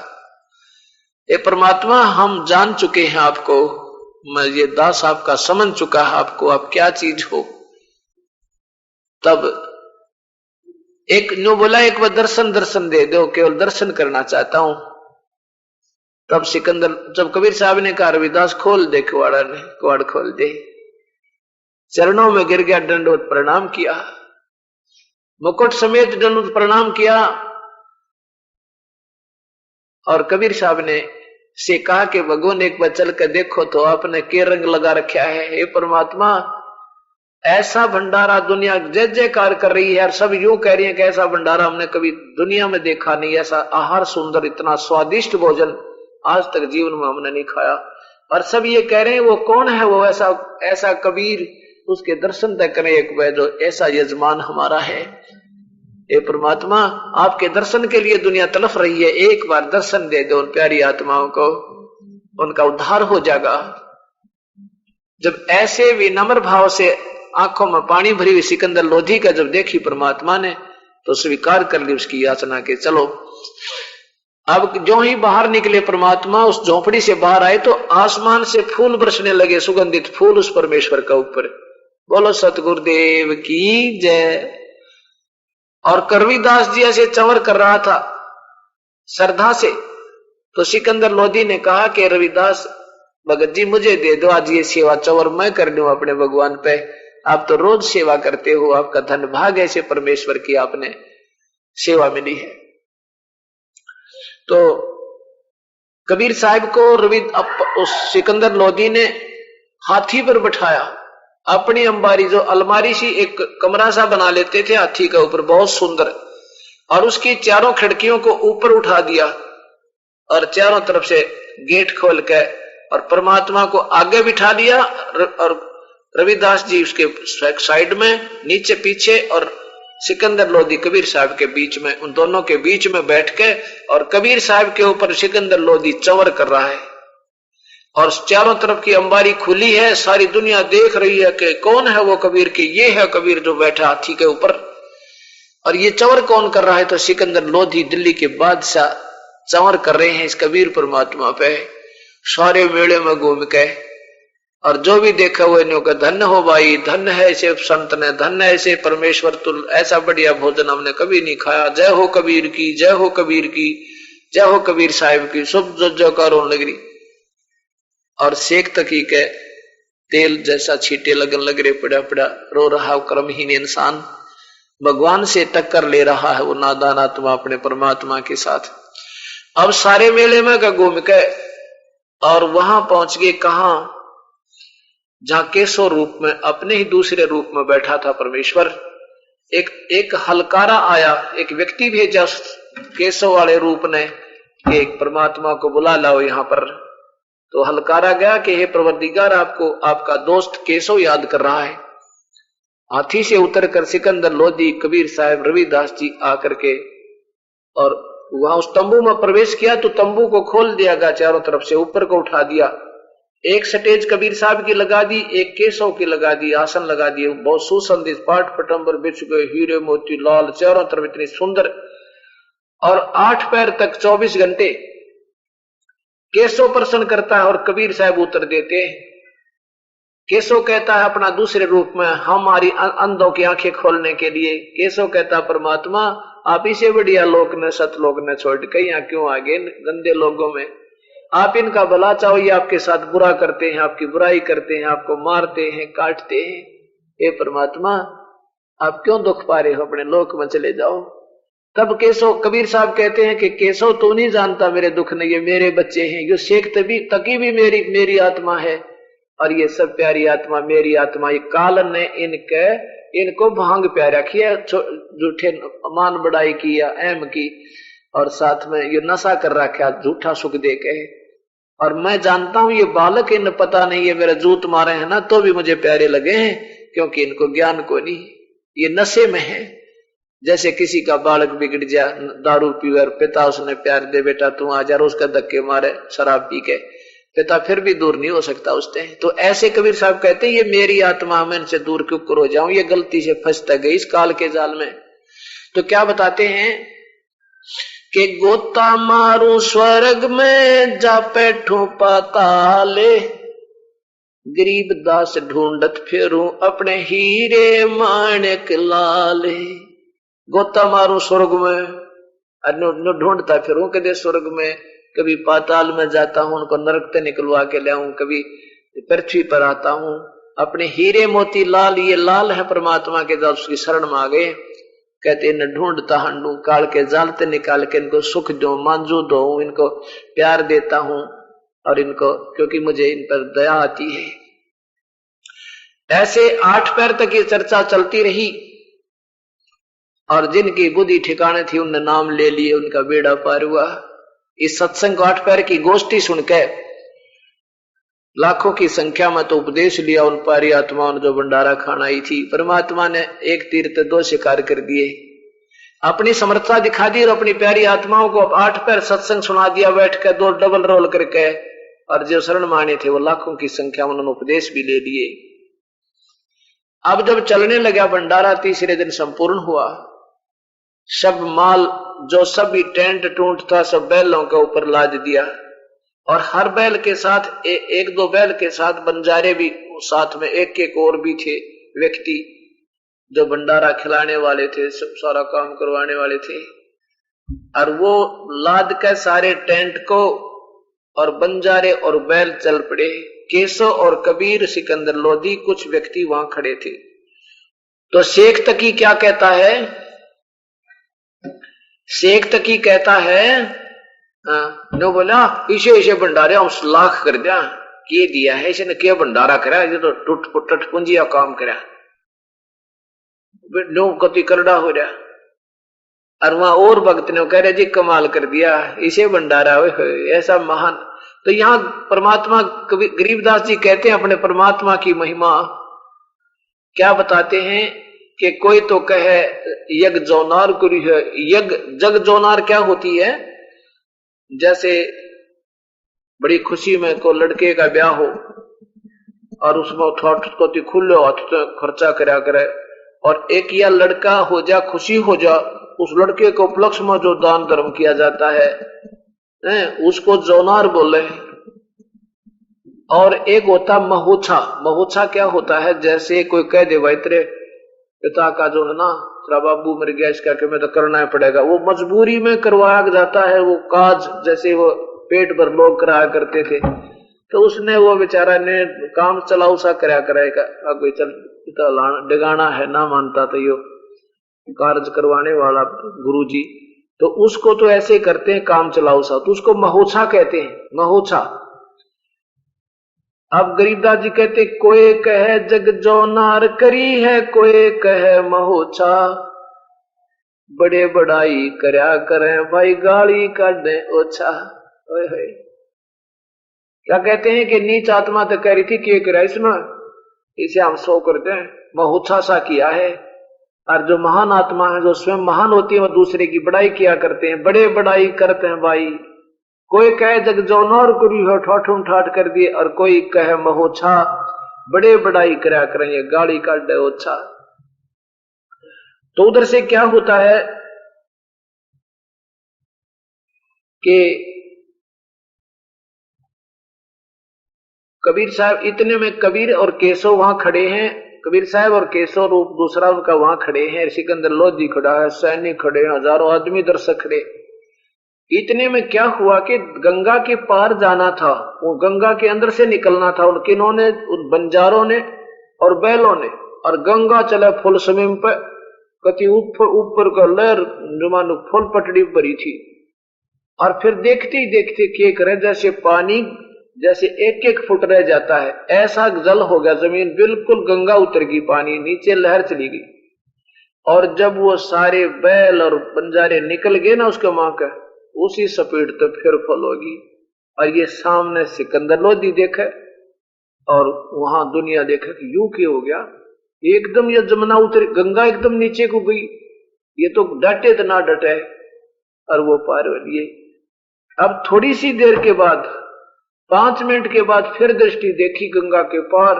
ये परमात्मा हम जान चुके हैं आपको, मैं ये दास आपका समझ चुका है आपको, आप क्या चीज हो। तब एक नो बोला एक बार दर्शन दे दो, केवल दर्शन करना चाहता हूं। तब सिकंदर, जब कबीर साहब ने कहा रविदास खोल दे कुआड़ा, ने कुआड़ खोल दे, चरणों में गिर गया, दंडवत प्रणाम किया, मुकुट समेत दंडवत प्रणाम किया। और कबीर साहब ने से कहा कि भगवान एक बार चल कर देखो तो आपने के रंग लगा रखा है। हे परमात्मा, ऐसा भंडारा दुनिया जय जयकार कर रही है और सब यूं कह रही है कि ऐसा भंडारा हमने कभी दुनिया में देखा नहीं, ऐसा आहार सुंदर, इतना स्वादिष्ट भोजन आज तक जीवन में हमने नहीं खाया। और सब ये कह रहे हैं वो कौन है, वो ऐसा कबीर, उसके दर्शन तक करें एक बार, जो ऐसा यजमान हमारा है। हे परमात्मा, आपके दर्शन के लिए दुनिया तड़फ रही है, एक बार दर्शन दे दो उन प्यारी आत्माओं को, उनका उद्धार हो जाएगा। जब ऐसे विनम्र भाव से आंखों में पानी भरी हुई सिकंदर लोधी का जब देखी परमात्मा ने, तो स्वीकार कर ली उसकी याचना के चलो। अब जो ही बाहर निकले परमात्मा, उस झोपड़ी से बाहर आए तो आसमान से फूल बरसने लगे, सुगंधित फूल उस परमेश्वर का ऊपर। बोलो सतगुरुदेव की जय। और करवीदास जी ऐसे चंवर कर रहा था श्रद्धा से, तो सिकंदर लोधी ने कहा कि रविदास भगत जी मुझे दे दो, आज ये सेवा चंवर मैं कर लूं अपने भगवान पे, आप तो रोज सेवा करते हो, आपका धन भाग ऐसे परमेश्वर की आपने सेवा मिली है। तो कबीर साहब को उस सिकंदर लोधी ने हाथी पर बैठाया, अपनी अंबारी जो अलमारी सी एक कमरा सा बना लेते थे हाथी के ऊपर बहुत सुंदर, और उसकी चारों खिड़कियों को ऊपर उठा दिया और चारों तरफ से गेट खोल के और परमात्मा को आगे बिठा दिया और रविदास जी उसके साइड में, नीचे पीछे, और सिकंदर लोधी कबीर साहब के बीच में, उन दोनों के बीच में बैठ के, और कबीर साहब के ऊपर सिकंदर लोधी चंवर कर रहा है और चारों तरफ की अंबारी खुली है, सारी दुनिया देख रही है कि कौन है वो कबीर के, ये है कबीर जो बैठा हाथी के ऊपर। और ये चंवर कौन कर रहा है? तो सिकंदर लोधी दिल्ली के बादशाह चंवर कर रहे हैं इस कबीर परमात्मा पे, सारे मेले में घूम के, और जो भी देखा हुए ने कहा धन्य हो भाई, धन्य है ऐसे संत ने, धन्य है ऐसे परमेश्वर, तुल ऐसा बढ़िया भोजन हमने कभी नहीं खाया, जय हो कबीर की, जय हो कबीर की, जय हो कबीर साहिब की, सब जयकारों लग रही। और शेख तकी के तेल जैसा छींटे लगन लग रहे, पड़ा पड़ा रो रहा कर्महीन इंसान, भगवान से टक्कर ले रहा है वो नादान आत्मा अपने परमात्मा के साथ। अब सारे मेले में घूम के और वहां पहुंच गए कहा, जहां केशव रूप में, अपने ही दूसरे रूप में बैठा था परमेश्वर। एक हलकारा आया, एक व्यक्ति भेजा केशव वाले रूप ने कि एक परमात्मा को बुला लाओ यहां पर। तो हलकारा गया कि हे परवरदिगार, आपको आपका दोस्त केशव याद कर रहा है। हाथी से उतरकर सिकंदर लोधी, कबीर साहब, रविदास जी आकर के और वहां उस तंबू में प्रवेश किया। तो तंबू को खोल दिया गया चारों तरफ से, ऊपर को उठा दिया, एक स्टेज कबीर साहब की लगा दी, एक केशव की लगा दी, आसन लगा दिए, बहुत सुसंदित पाट पटंबर बिछ गए, हीरे मोती लाल, चारों तरफ इतनी सुंदर, और 8 पैर तक 24 घंटे केशव प्रसन्न करता है और कबीर साहब उतर देते हैं। केशव कहता है अपना दूसरे रूप में, हमारी अंधों की आंखें खोलने के लिए, केशव कहता परमात्मा आप इसे बढ़िया लोक ने सतलोक ने छोड़ के यहाँ क्यों आ गए गंदे लोगों में, आप इनका भला चाहो, ये आपके साथ बुरा करते हैं, आपकी बुराई करते हैं, आपको मारते हैं, काटते हैं। हे परमात्मा आप क्यों दुख पा रहे हो, अपने लोक में चले जाओ। तब केशव, कबीर साहब कहते हैं कि केशव तू नहीं जानता मेरे दुख ने, ये मेरे बच्चे हैं, ये शेख तकी भी मेरी आत्मा है, और ये सब प्यारी आत्मा मेरी आत्मा। ये काल ने इनको भांग प्यारा किया, झूठे मान बढ़ाई किया, अहम की, और साथ में ये नशा कर रखा झूठा सुख दे के। और मैं जानता हूं ये बालक, इन पता नहीं है मेरा जूत मारे हैं ना तो भी मुझे प्यारे लगे हैं, क्योंकि इनको ज्ञान को नहीं, ये नशे में है। जैसे किसी का बालक बिगड़ जा, दारू पी और पिता उसने प्यार दे, बेटा तू आ जा, उसका धक्के मारे शराब पी के, पिता फिर भी दूर नहीं हो सकता उससे। तो ऐसे कबीर साहब कहते हैं ये मेरी आत्मा, मैं इनसे दूर क्यों हो जाऊं, ये गलती से फंसता गई इस काल के जाल में। तो क्या बताते हैं कि गोता मारू स्वर्ग में, जा बैठू पाताले, गरीब दास ढूंढत फिरूं अपने हीरे माणिक लाले। गोता मारू स्वर्ग में, ढूंढता फिरूं कदे स्वर्ग में, कभी पाताल में जाता हूं, उनको नरक से निकलवा के ले आऊं, कभी पृथ्वी पर आता हूं, अपने हीरे मोती लाल, ये लाल है परमात्मा के, जब उसकी शरण में आ गए कहते इन्हें ढूंढता हूं, काल के जाल से निकाल के इनको सुख दो, मांझू दो, इनको प्यार देता हूं, और इनको, क्योंकि मुझे इन पर दया आती है। ऐसे 8 पैर तक ये चर्चा चलती रही, और जिनकी बुद्धि ठिकाने थी उनने नाम ले लिए, उनका बेड़ा पार हुआ। इस सत्संग 8 पैर की गोष्ठी सुनकर लाखों की संख्या में तो उपदेश लिया उन पारी आत्माओं ने जो भंडारा खाना आई थी। परमात्मा ने एक तीर से 2 शिकार कर दिए, अपनी समर्थता दिखा दी और अपनी प्यारी आत्माओं को 8 पैर सत्संग सुना दिया बैठ कर, 2 डबल रोल करके, और जो शरण माने थे वो लाखों की संख्या में, उन्होंने उपदेश भी ले लिए। अब जब चलने लगा भंडारा, तीसरे दिन संपूर्ण हुआ। सब माल जो सभी टेंट टूंट था सब बैलों के ऊपर लाद दिया, और हर बैल के साथ 1-2 बैल के साथ बंजारे भी साथ में, एक और भी थे व्यक्ति जो भंडारा खिलाने वाले थे, सब सारा काम करवाने वाले थे। और वो लाद के सारे टेंट को, और बंजारे और बैल चल पड़े। केशव और कबीर, सिकंदर लोधी, कुछ व्यक्ति वहां खड़े थे। तो शेख तकी क्या कहता है? शेख तकी कहता है नो बोला इसे इसे भंडारे हम लाख कर दिया के दिया है इसने क्या भंडारा करा ये तो टूट पुट पूंजिया काम करा नो कति करड़ा हो रहा। और वहां और भक्त ने कह रहे जी कमाल कर दिया इसे भंडारा ऐसा महान। तो यहाँ परमात्मा गरीबदास जी कहते हैं अपने परमात्मा की महिमा क्या बताते हैं कि कोई तो कहे यज्ञ जोनार करी है। यज्ञ जग जोनार क्या होती है? जैसे बड़ी खुशी में को लड़के का ब्याह हो और उसमें थोड़ा को खुले हाथ तो खर्चा करा करे और एक या लड़का हो जा खुशी हो जा उस लड़के को उपलक्ष्य में जो दान धर्म किया जाता है उसको जोनार बोले। और एक होता महोछा। महोछा क्या होता है? जैसे कोई कह दे भाई तेरे पिता का जो है ना तेरा बाबू मर गया इसका कि मैं तो करना ही पड़ेगा, वो मजबूरी में करवाया जाता है वो काज, जैसे वो पेट भर लोग कराया करते थे। तो उसने वो बेचारा ने काम चलाऊ सा कराया करेगा कोई चल डिगाना है ना मानता तो यो कार्य करवाने वाला गुरुजी, तो उसको तो ऐसे करते हैं काम चलाऊ सा, तो उसको महोछा कहते हैं। महोछा। अब गरीबदास जी कहते कोई कहे जग जोनार करी है कोई कहे महोछा, बड़े बड़ाई करया करें भाई गाली काटे ओछा। ओए क्या कहते हैं कि नीच आत्मा तो कह रही थी कि करा इसमें इसे हम सो करते हैं महोछा सा किया है। और जो महान आत्मा है जो स्वयं महान होती है वो दूसरे की बड़ाई किया करते हैं, बड़े बड़ाई करते हैं भाई। कोई कहे जग जोनार करी हो ठाठुम ठाठ कर दिए और कोई कहे महोछा, बड़े बड़ाई करा करें ये गाली काट दे ओछा। तो उधर से क्या होता है कि कबीर साहब इतने में कबीर और केशव वहां खड़े हैं। कबीर साहब और केशव रूप दूसरा उनका वहां खड़े हैं। सिकंदर लोधी खड़ा है, सैनिक खड़े हैं, हजारों आदमी दर्शक खड़े। इतने में क्या हुआ कि गंगा के पार जाना था, वो गंगा के अंदर से निकलना था उन किन्होंने, उन बंजारों ने और बैलों ने। और गंगा चला फुल स्विम पे, कति ऊपर ऊपर का लहर जुमानु फुल पटड़ी भरी थी। और फिर देखते ही देखते क्या करे, जैसे पानी जैसे एक एक फुट रह जाता है ऐसा जल हो गया, जमीन बिल्कुल गंगा उतर गई, पानी नीचे लहर चली गई। और जब वो सारे बैल और बंजारे निकल गए ना उसके मां का, उसी स्पीड तो फिर फल होगी। और ये सामने सिकंदर लोधी देखे और वहां दुनिया देखे कि यूं क्यों हो गया, एकदम ये जमुना उतरी, गंगा एकदम नीचे को गई, ये तो डटे तो ना डटे। और वो पार हो लिए। अब थोड़ी सी देर के बाद 5 मिनट के बाद फिर दृष्टि देखी गंगा के पार,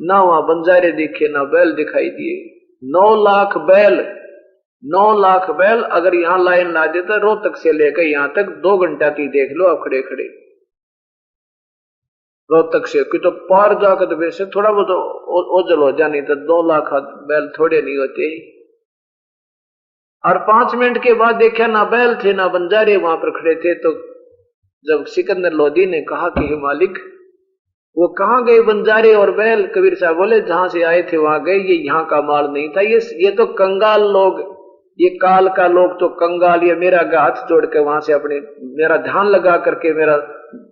ना वहां बंजारे दिखे ना बैल दिखाई दिए। 9 लाख बैल, 9 लाख बैल अगर यहां लाइन ला देता रोहतक से लेकर यहां तक 2 घंटा की देख लो आप खड़े खड़े रोहतक से कि तो पार जाकर तो वैसे थोड़ा बहुत ओझल हो जानी, तो 2 लाख बैल थोड़े नहीं होते। और 5 मिनट के बाद देखा ना बैल थे ना बंजारे वहां पर खड़े थे। तो जब सिकंदर लोधी ने कहा कि हे मालिक वो कहाँ गए बंजारे और बैल? कबीर साहब बोले जहां से आए थे वहां गए, ये यहाँ का माल नहीं था, ये तो कंगाल लोग, ये काल का लोग तो कंगाल, ये मेरा हाथ जोड़ के वहां से अपने मेरा ध्यान लगा करके मेरा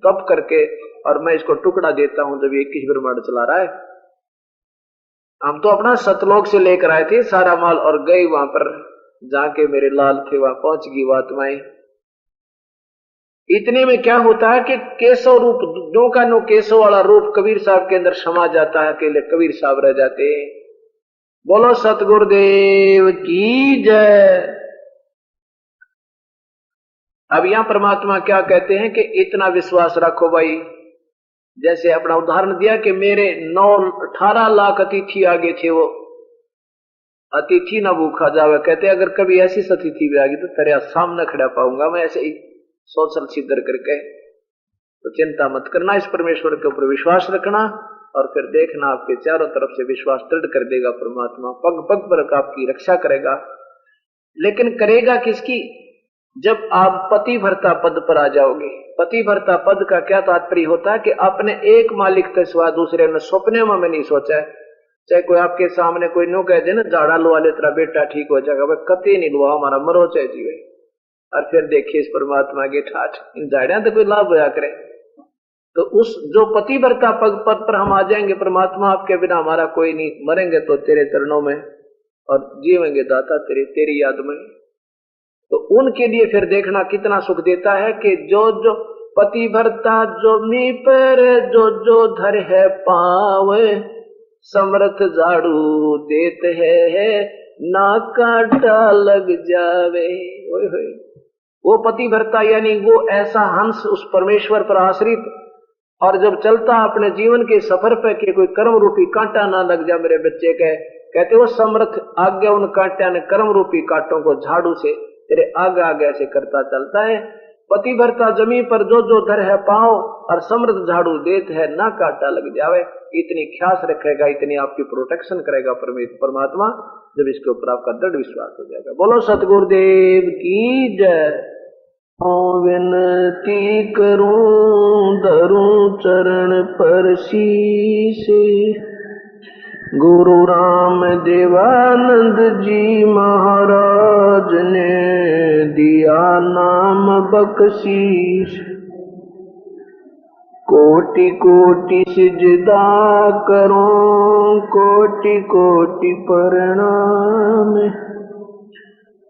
तप करके और मैं इसको टुकड़ा देता हूं जब ये 21 ब्रह्मांड चला रहा है। हम तो अपना सतलोक से लेकर आए थे सारा माल और गए वहां पर जाके मेरे लाल थे वहां पहुंच गई आत्माएं। इतने में क्या होता है कि केशव रूप नो का नो केशव वाला रूप कबीर साहब के अंदर समा जाता है, अकेले कबीर साहब रह जाते हैं। बोलो सतगुरुदेव की जय। अब यहां परमात्मा क्या कहते हैं कि इतना विश्वास रखो भाई। जैसे अपना उदाहरण दिया कि मेरे 18 लाख अतिथि आगे थे, वो अतिथि ना भूखा जावे। कहते अगर कभी ऐसी अतिथि भी आ गई तो तेरे सामने खड़ा पाऊंगा मैं, ऐसे ही सोचल सिद्धर करके। तो चिंता मत करना, इस परमेश्वर के ऊपर विश्वास रखना और फिर देखना आपके चारों तरफ से विश्वास दृढ़ कर देगा परमात्मा, पग पग पर आपकी रक्षा करेगा। लेकिन करेगा किसकी? जब आप पति भर्ता पद पर आ जाओगे। पति भर्ता पद का क्या तात्पर्य होता है कि अपने एक मालिक के सिवा दूसरे ने सपने में नहीं सोचा है। चाहे कोई आपके सामने कोई नो कह दे ना झाड़ा लुआ ले तेरा बेटा ठीक हो जाएगा, वह कति नहीं लुआ हमारा मरो चाहे जीवे, और फिर देखिए इस परमात्मा के ठाठ, इन झाड़ियां तो कोई लाभ होया करे। तो उस जो पतिव्रता पद पर हम आ जाएंगे, परमात्मा आपके बिना हमारा कोई नहीं, मरेंगे तो तेरे चरणों में और जीवेंगे दाता तेरी याद में। तो उनके लिए फिर देखना कितना सुख देता है कि जो जो पतिव्रता जो मी पर जो धर है पाव, समर्थ झाड़ू देते है ना कांटा लग जावे। वो पतिव्रता यानी वो ऐसा हंस उस परमेश्वर पर आश्रित, और जब चलता अपने जीवन के सफर पे कि कोई कर्म रूपी कांटा ना लग जा मेरे बच्चे के, कहते वो समर्थ आज्ञा उन कांटा ने कर्म रूपी कांटों को झाड़ू से तेरे आगे आगे से करता चलता है। पतिव्रता जमीन पर जो धर है पाओ, और समृद्ध झाड़ू देत है ना कांटा लग जावे। इतनी ख्यास रखेगा, इतनी आपकी प्रोटेक्शन करेगा परमात्मा, जब इसके ऊपर आपका दृढ़ विश्वास हो जाएगा। बोलो सतगुरुदेव की जय। विनती करूं धरूं चरण पर शीश, गुरु राम देवानंद जी महाराज ने दिया नाम बख्शीश। कोटि कोटि सिजदा करूं कोटि कोटि प्रणाम,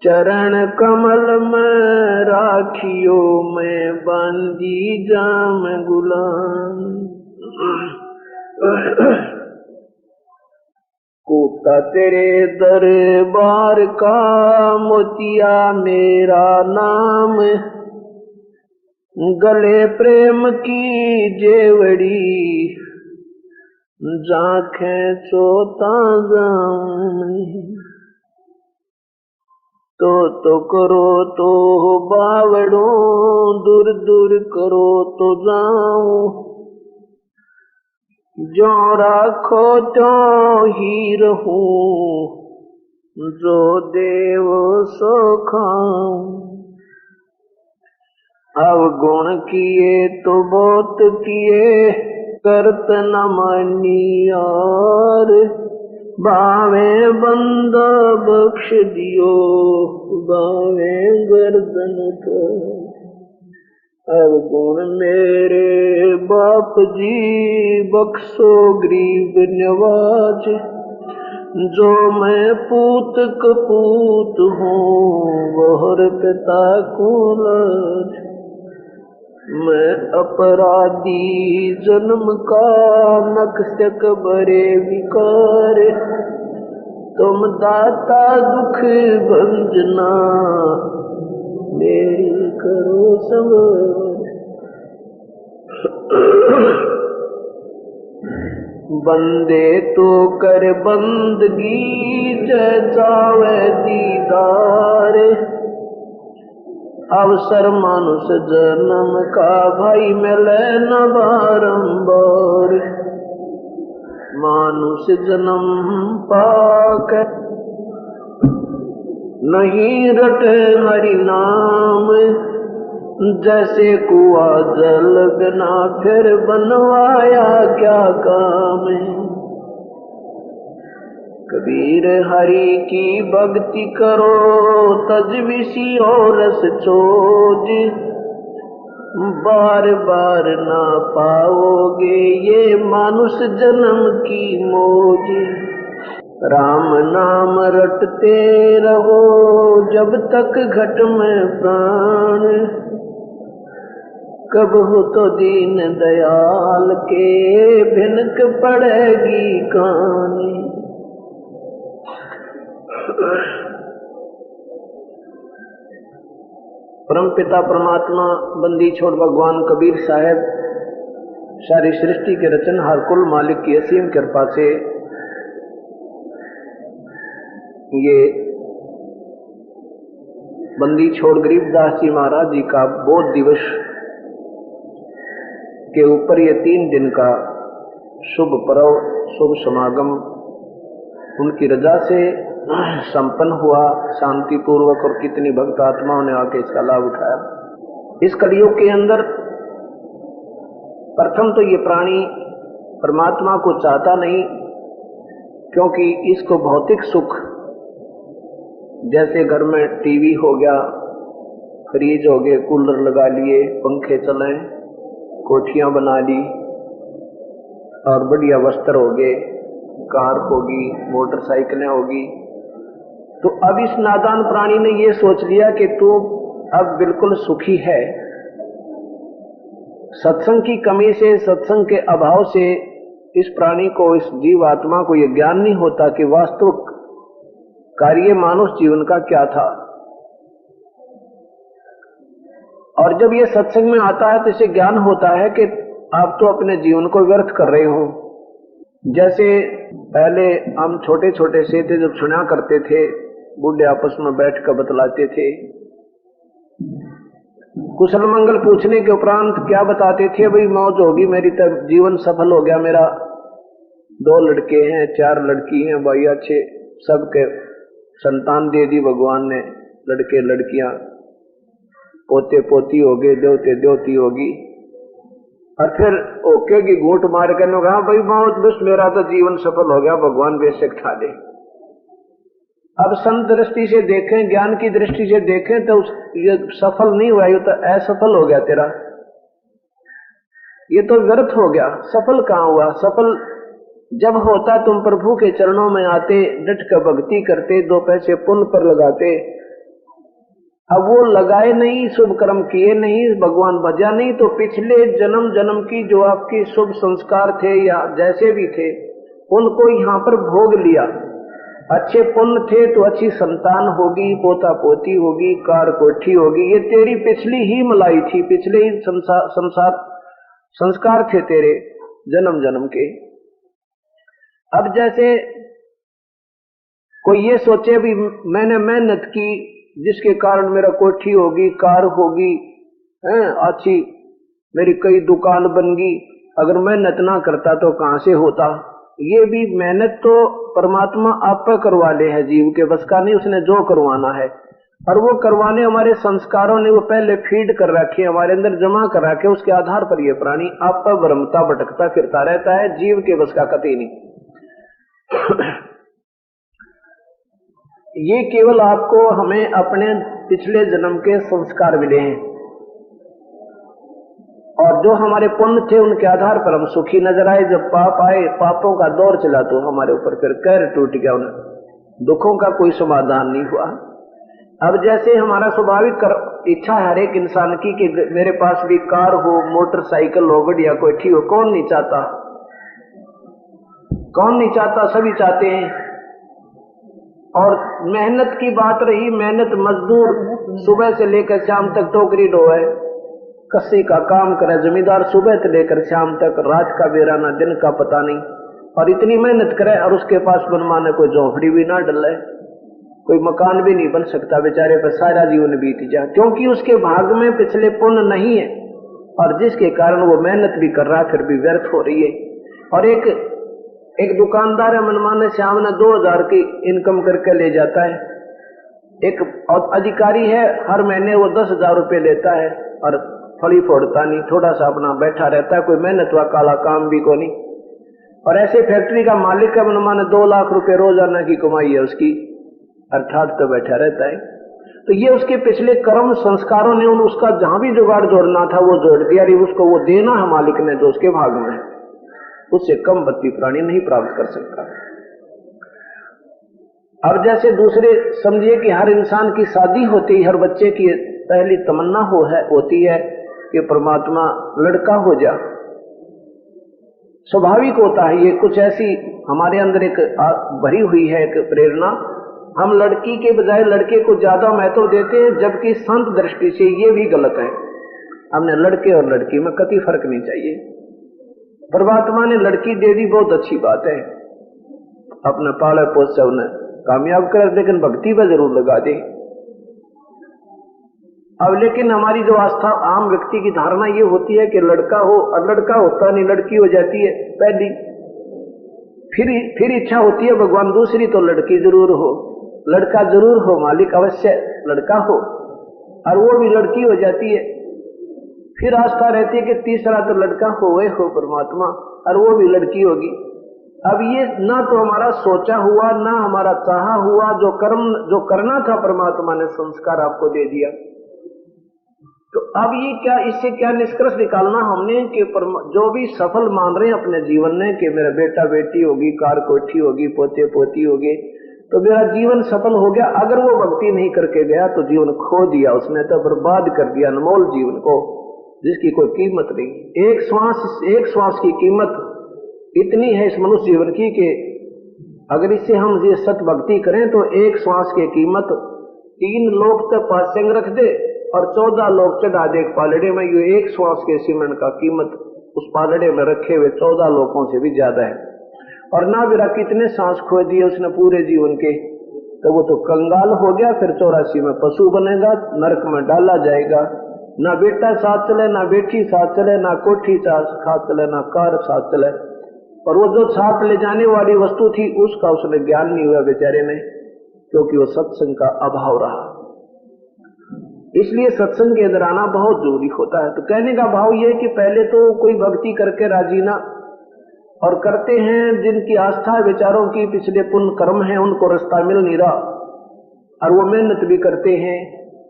चरण कमल में राखियो मैं बांधी जाम गुलाम। कूटा तेरे दरबार का मोतिया मेरा नाम, गले प्रेम की जेवड़ी जाखें चोता जाऊं। तो करो तो बावड़ो दूर दूर करो तो जाऊं, जो राखो तो ही रहूं, जो देव सो खाऊं। अवगुण किए तो बहुत किए करत न मानी और, बावे बंदा बख्श दियो बावे गर्दन को। अवगुण मेरे बाप जी बख्शो गरीब नवाज, जो मैं पूत कपूत हूँ वहर पिता को लाज। मैं अपराधी जन्म का नक्शक बरे विकार, तुम दाता दुख भंजना मेरी करो सवार। बंदे तो कर बंदगी जावे दीदार, अवसर मानुष जन्म का भाई मिले न बारंबार। मानुष जन्म पाक नहीं रटे हरि नाम, जैसे कुआ जल बिना फिर बनवाया क्या काम। कबीर हरि की भक्ति करो तजविसी और रस छोज, बार बार ना पाओगे ये मानुष जन्म की मौज। राम नाम रटते रहो जब तक घट में प्राण, कब हो तो दीन दयाल के भिनक पड़ेगी कहानी। परमपिता परमात्मा बंदी छोड़ भगवान कबीर साहब सारी सृष्टि के रचनहार कुल मालिक की असीम कृपा से ये बंदी छोड़ गरीबदास जी महाराज जी का बोध दिवस के ऊपर ये 3 दिन का शुभ पर्व शुभ समागम उनकी रजा से संपन्न हुआ शांति पूर्वक, और कितनी भक्त आत्माओं ने आके इसका लाभ उठाया। इस कलयुग के अंदर प्रथम तो ये प्राणी परमात्मा को चाहता नहीं, क्योंकि इसको भौतिक सुख जैसे घर में टीवी हो गया, फ्रिज हो गए, कूलर लगा लिए, पंखे चले, कोठियां बना ली और बढ़िया वस्त्र हो गए, कार होगी, मोटरसाइकिलें होगी। तो अब इस नादान प्राणी ने ये सोच लिया कि तू अब बिल्कुल सुखी है। सत्संग की कमी से, सत्संग के अभाव से इस प्राणी को, इस जीव आत्मा को यह ज्ञान नहीं होता कि वास्तविक कार्य मानुष जीवन का क्या था। और जब ये सत्संग में आता है तो इसे ज्ञान होता है कि आप तो अपने जीवन को व्यर्थ कर रहे हो। जैसे पहले हम छोटे छोटे से थे, जब सुना करते थे, बूढ़े आपस में बैठ कर बतलाते थे, कुशल मंगल पूछने के उपरांत क्या बताते थे, भाई मौज होगी मेरी, तब जीवन सफल हो गया मेरा, 2 लड़के हैं, 4 लड़की हैं, भाई अच्छे सबके संतान दे दी भगवान ने, लड़के लड़कियां, पोते पोती हो गए, देवते देवती होगी। और फिर ओके की घूंट मार कर कहा भाई मौज, बस मेरा तो जीवन सफल हो गया, भगवान बेशक खा दे। अब संत दृष्टि से देखें, ज्ञान की दृष्टि से देखें तो ये सफल नहीं हुआ, ये तो असफल हो गया तेरा, ये तो व्यर्थ हो गया। सफल कहाँ हुआ? सफल जब होता तुम प्रभु के चरणों में आते, डट कर भक्ति करते, 2 पैसे पुण्य पर लगाते। अब वो लगाए नहीं, शुभ कर्म किए नहीं, भगवान भजा नहीं, तो पिछले जन्म जन्म की जो आपके शुभ संस्कार थे या जैसे भी थे, उनको यहाँ पर भोग लिया। अच्छे पुण्य थे तो अच्छी संतान होगी, पोता पोती होगी, कार कोठी होगी, ये तेरी पिछली ही मलाई थी, पिछले ही संस्कार थे तेरे जन्म जन्म के। अब जैसे कोई ये सोचे भी मैंने मेहनत की, जिसके कारण मेरा कोठी होगी, कार होगी, अच्छी मेरी कई दुकान बन गई, अगर मेहनत ना करता तो कहां से होता। ये भी मेहनत तो परमात्मा आप पर करवा ले है, जीव के बस का नहीं, उसने जो करवाना है। और वो करवाने हमारे संस्कारों ने वो पहले फीड कर रखे, हमारे अंदर जमा कर रखे, उसके आधार पर ये प्राणी आप पर भ्रमता भटकता फिरता रहता है, जीव के बस का कतई नहीं। ये केवल आपको, हमें अपने पिछले जन्म के संस्कार मिले हैं, और जो हमारे पुण्य थे उनके आधार पर हम सुखी नजर आए। जब पाप आए, पापों का दौर चला तो हमारे ऊपर फिर कहर टूट गया, उन्हें दुखों का कोई समाधान नहीं हुआ। अब जैसे हमारा स्वाभाविक इच्छा है हर एक इंसान की कि मेरे पास भी कार हो, मोटरसाइकिल हो, बढ़िया कोठी हो, कौन नहीं चाहता, कौन नहीं चाहता, सभी चाहते हैं। और मेहनत की बात रही, मेहनत मजदूर सुबह से लेकर शाम तक टोकरी ढोए, कस्सी का काम करे, जमींदार सुबह से लेकर शाम तक, रात का बेराना, दिन का पता नहीं, और इतनी मेहनत करे और उसके पास बनवाने कोई झोंपड़ी भी ना डले, कोई मकान भी नहीं बन सकता, बेचारे पर सारा जीवन बीत जाए, क्योंकि उसके भाग में पिछले पुण्य नहीं है, और जिसके कारण वो मेहनत भी कर रहा फिर भी व्यर्थ हो रही है। और एक दुकानदार है, मनमाने श्याम ने 2000 की इनकम करके ले जाता है, एक अधिकारी है हर महीने वो 10,000 रुपये लेता है और फली फोड़ता नहीं, थोड़ा सा अपना बैठा रहता है, कोई मेहनत व काला काम भी को नहीं। और ऐसे फैक्ट्री का मालिक है, मनमाने 2 लाख रुपए रोजाना की कमाई है उसकी, अर्थात तो बैठा रहता है। तो ये उसके पिछले कर्म संस्कारों ने उसका जहां भी जुगाड़ जोड़ना था वो जोड़ दिया, उसको वो देना है मालिक ने जो उसके भाग में है, उससे कम बत्ती प्राणी नहीं प्राप्त कर सकता। अब जैसे दूसरे समझिए कि हर इंसान की शादी होती है, हर बच्चे की पहली तमन्ना होती है कि परमात्मा लड़का हो जा, स्वाभाविक होता है ये, कुछ ऐसी हमारे अंदर एक भरी हुई है एक प्रेरणा। हम लड़की के बजाय लड़के को ज्यादा महत्व देते हैं, जबकि संत दृष्टि से ये भी गलत है। हमने लड़के और लड़की में कतई फर्क नहीं चाहिए। परमात्मा ने लड़की दे दी, बहुत अच्छी बात है, अपने पाले पोस से उन्हें कामयाब कर, लेकिन भक्ति पर जरूर लगा दे। अब लेकिन हमारी जो आस्था, आम व्यक्ति की धारणा ये होती है कि लड़का हो, और लड़का होता नहीं, लड़की हो जाती है पहली, फिर इच्छा होती है भगवान दूसरी तो लड़की जरूर हो, लड़का जरूर हो, मालिक अवश्य लड़का हो, और वो भी लड़की हो जाती है। फिर आस्था रहती है कि तीसरा तो लड़का हो परमात्मा, और वो भी लड़की होगी। अब ये ना तो हमारा सोचा हुआ, ना हमारा चाहा हुआ, जो कर्म जो करना था परमात्मा ने संस्कार आपको दे दिया, तो अब ये क्या, इससे क्या निष्कर्ष निकालना हमने कि जो भी सफल मान रहे हैं अपने जीवन में कि मेरा बेटा बेटी होगी, कार कोठी होगी, पोते पोती होगी, तो मेरा जीवन सफल हो गया। अगर वो भक्ति नहीं करके गया तो जीवन खो दिया उसने, तो बर्बाद कर दिया अनमोल जीवन को, जिसकी कोई कीमत नहीं। एक श्वास की कीमत इतनी है इस मनुष्य जीवन की कि अगर इससे हम ये सत भक्ति करें तो एक श्वास की कीमत 3 लोग तक पासेंग रख दे और 14 लोग चढ़ा दे एक पालड़े में। ये एक श्वास के सीमेंट का कीमत उस पालड़े में रखे हुए 14 लोगों से भी ज्यादा है। और ना बिरा कितने सांस खो दिए उसने पूरे जीवन के, तो वो तो कंगाल हो गया, फिर 84 में पशु बनेगा, नरक में डाला जाएगा। ना बेटा साथ चले, ना बेटी साथ चले, ना कोठी साथ चले, ना कार साथ चले। और वो जो साथ ले जाने वाली वस्तु थी उसका उसने ज्ञान नहीं हुआ बेचारे ने, क्योंकि वो सत्संग का अभाव रहा। इसलिए सत्संग के अंदर आना बहुत जरूरी होता है। तो कहने का भाव ये कि पहले तो कोई भक्ति करके राजी ना, और करते हैं जिनकी आस्था विचारों की पिछले पुण्य कर्म है उनको रास्ता मिल नहीं रहा, और वो मेहनत भी करते हैं।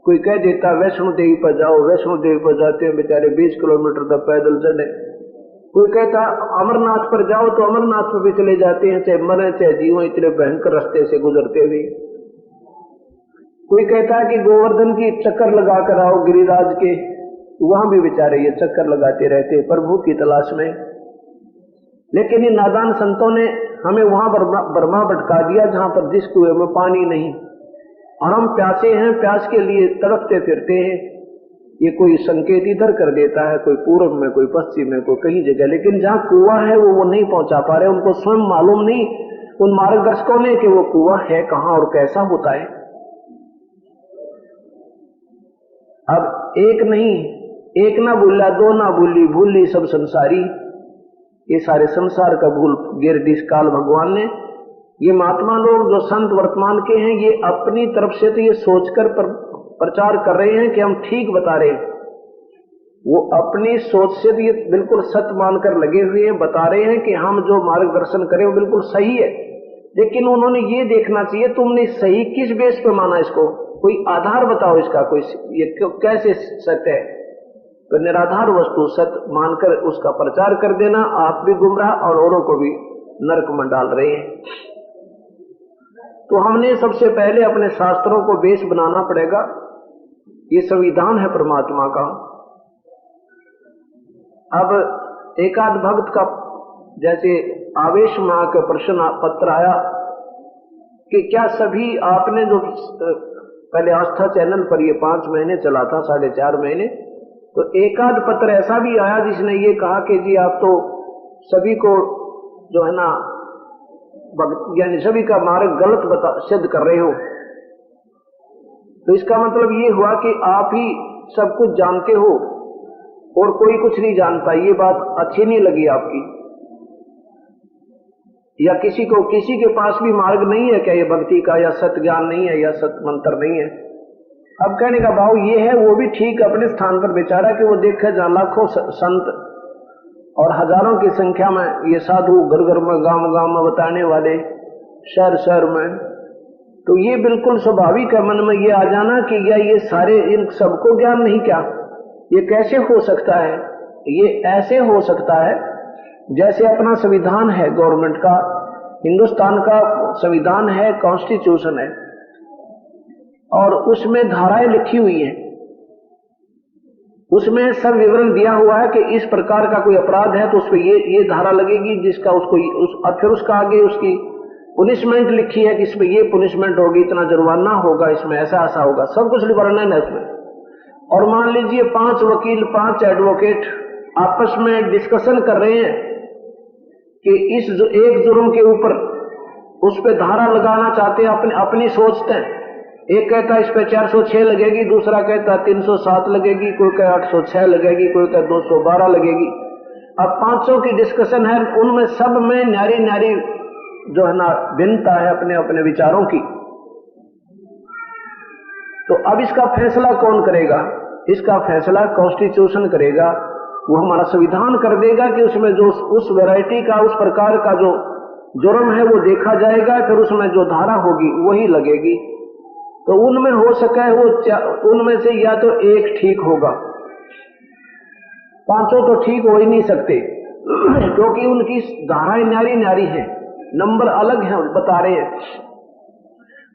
कोई कह देता वैष्णो देवी पर जाओ, वैष्णो देवी पर जाते हैं बेचारे 20 किलोमीटर तक पैदल चढ़े। कोई कहता अमरनाथ पर जाओ तो अमरनाथ पर भी चले जाते हैं, चाहे मरे चाहे जीवो, इतने भयंकर रास्ते से गुजरते हुए। कोई कहता है कि गोवर्धन की चक्कर लगा कर आओ गिरिराज के, वहां भी बेचारे ये चक्कर लगाते रहते प्रभु की तलाश में। लेकिन ये नादान संतों ने हमें वहां बर्मा भटका दिया जहां पर जिस कुएं में पानी नहीं, और हम प्यासे हैं, प्यास के लिए तड़पते फिरते हैं। ये कोई संकेत इधर कर देता है, कोई पूर्व में, कोई पश्चिम में, कोई कहीं जगह, लेकिन जहां कुआं है वो नहीं पहुंचा पा रहे। उनको स्वयं मालूम नहीं उन मार्गदर्शकों ने कि वो कुआं है कहां और कैसा होता है। अब एक नहीं, एक ना भूला, दो ना भूली, भूली सब संसारी। ये सारे संसार का भूल गिरदिश काल भगवान ने। ये महात्मा लोग जो संत वर्तमान के हैं, ये अपनी तरफ से तो ये सोचकर प्रचार कर रहे हैं कि हम ठीक बता रहे हैं। वो अपनी सोच से भी बिल्कुल सत्य मानकर लगे हुए हैं, बता रहे हैं कि हम जो मार्गदर्शन करें वो बिल्कुल सही है। लेकिन उन्होंने ये देखना चाहिए तुमने सही किस बेस पे माना इसको, कोई आधार बताओ इसका, कोई ये कैसे सत्य है। तो निराधार वस्तु सत्य मानकर उसका प्रचार कर देना, आप भी गुमराह और औरों को भी नरक में डाल रहे हैं। तो हमने सबसे पहले अपने शास्त्रों को बेस बनाना पड़ेगा। ये संविधान है परमात्मा का। अब एकाध भक्त का जैसे आवेश में आकर प्रश्न पत्र आया कि क्या सभी आपने जो पहले आस्था चैनल पर ये 5 महीने चला था, 4.5 महीने, तो एकाध पत्र ऐसा भी आया जिसने ये कहा कि जी आप तो सभी को जो है ना यानी सभी का मार्ग गलत सिद्ध कर रहे हो। तो इसका मतलब ये हुआ कि आप ही सब कुछ जानते हो और कोई कुछ नहीं जानता। ये बात अच्छी नहीं लगी आपकी, या किसी के पास भी मार्ग नहीं है क्या ये भक्ति का, या सत्य ज्ञान नहीं है, या सत्य मंत्र नहीं है। अब कहने का भाव ये है, वो भी ठीक अपने स्थान पर बेचारा कि वो देखे जहां लाखों संत और हजारों की संख्या में ये साधु घर घर में, गांव गांव में बताने वाले, शहर शहर में, तो ये बिल्कुल स्वाभाविक है मन में ये आ जाना कि या ये सारे इन सबको ज्ञान नहीं क्या, ये कैसे हो सकता है। ये ऐसे हो सकता है जैसे अपना संविधान है गवर्नमेंट का, हिंदुस्तान का संविधान है, कॉन्स्टिट्यूशन है, और उसमें धाराएं लिखी हुई हैं, उसमें सब विवरण दिया हुआ है कि इस प्रकार का कोई अपराध है तो उस पर ये धारा लगेगी, जिसका उसको और फिर उसका आगे उसकी पुनिशमेंट लिखी है कि इसमें ये पुनिशमेंट होगी, इतना जुर्माना होगा, इसमें ऐसा ऐसा होगा, सब कुछ वर्णन है उसमें। और मान लीजिए 5 वकील, 5 एडवोकेट आपस में डिस्कशन कर रहे हैं कि इस एक जुर्म के ऊपर उस पे धारा लगाना चाहते हैं, अपनी सोचते हैं। एक कहता है इस पे 406 लगेगी, दूसरा कहता है 307 लगेगी, कोई कहता 806 लगेगी, कोई कहता 212 लगेगी। अब 500 की डिस्कशन है, उनमें सब में न्यारी न्यारी जो है ना भिन्नता है अपने अपने विचारों की। तो अब इसका फैसला कौन करेगा? इसका फैसला कॉन्स्टिट्यूशन करेगा। वो हमारा संविधान कर देगा कि उसमें जो उस वैरायटी का, उस प्रकार का जो जुर्म है वो देखा जाएगा, फिर उसमें जो धारा होगी वही लगेगी। तो उनमें हो सके वो उनमें से या तो एक ठीक होगा, पांचों तो ठीक हो ही नहीं सकते क्योंकि उनकी धाराएं न्यारी न्यारी हैं, नंबर अलग हैं, बता रहे हैं।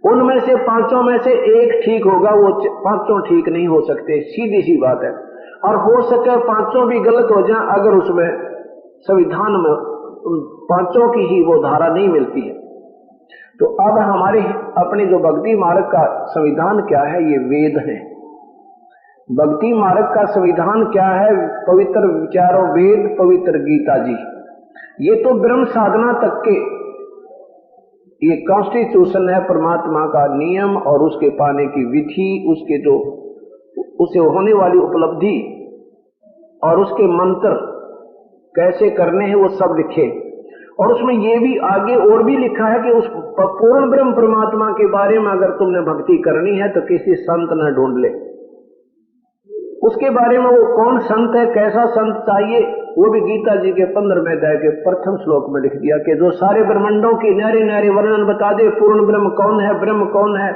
उनमें से पांचों में से एक ठीक होगा, वो पांचों ठीक नहीं हो सकते, सीधी सी बात है। और हो सके पांचों भी गलत हो जाएं अगर उसमें संविधान में पांचों की ही वो धारा नहीं मिलती है। तो अब हमारे अपने जो भक्ति मार्ग का संविधान क्या है, ये वेद है। भक्ति मार्ग का संविधान क्या है? पवित्र विचारों वेद, पवित्र गीता जी। ये तो ब्रह्म साधना तक के ये कॉन्स्टिट्यूशन है, परमात्मा का नियम और उसके पाने की विधि, उसके जो उसे होने वाली उपलब्धि और उसके मंत्र कैसे करने हैं वो सब लिखे। और उसमें ये भी आगे और भी लिखा है कि उस पूर्ण ब्रह्म परमात्मा के बारे में अगर तुमने भक्ति करनी है तो किसी संत न ढूंढ ले। उसके बारे में वो कौन संत है, कैसा संत चाहिए, वो भी गीता जी के 15वें अध्याय के प्रथम श्लोक में लिख दिया कि जो सारे ब्रह्मांडों की न्यारे न्यारे वर्णन बता दे, पूर्ण ब्रह्म कौन है, ब्रह्म कौन है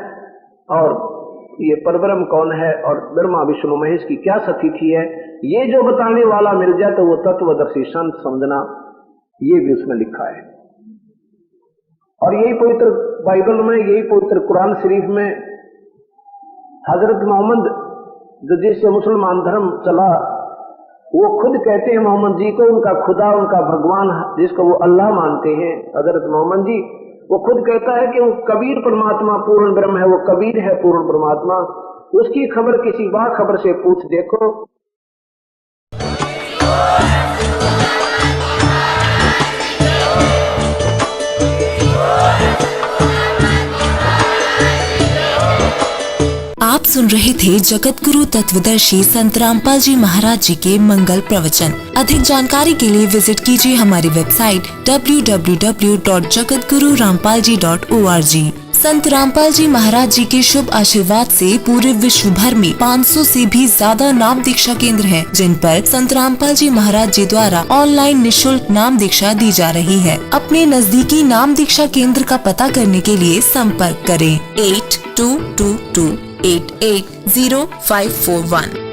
और ये परब्रह्म कौन है और ब्रह्मा विष्णु महेश की क्या स्थिति है, ये जो बताने वाला मिल जाए तो वो तत्वदर्शी संत समझना, ये भी उसमें लिखा है। और यही पवित्र बाइबल में, यही पवित्र कुरान शरीफ में हजरत मोहम्मद जो जिससे मुसलमान धर्म चला, वो खुद कहते हैं मोहम्मद जी को उनका खुदा, उनका भगवान, जिसको वो अल्लाह मानते हैं, हजरत मोहम्मद जी, वो खुद कहता है कि वो कबीर परमात्मा पूर्ण ब्रह्म है, वो कबीर है पूर्ण परमात्मा। उसकी खबर किसी बाखबर से पूछ देखो। आप सुन रहे थे जगत गुरु तत्वदर्शी संत रामपाल जी महाराज जी के मंगल प्रवचन। अधिक जानकारी के लिए विजिट कीजिए हमारी वेबसाइट www.jagatgururampalji.org। संत रामपाल जी महाराज जी के शुभ आशीर्वाद से पूरे विश्व भर में 500 से भी ज्यादा नाम दीक्षा केंद्र हैं, जिन पर संत रामपाल जी महाराज जी द्वारा ऑनलाइन निःशुल्क नाम दीक्षा दी जा रही है। अपने नजदीकी नाम दीक्षा केंद्र का पता करने के लिए संपर्क करें 8222880541।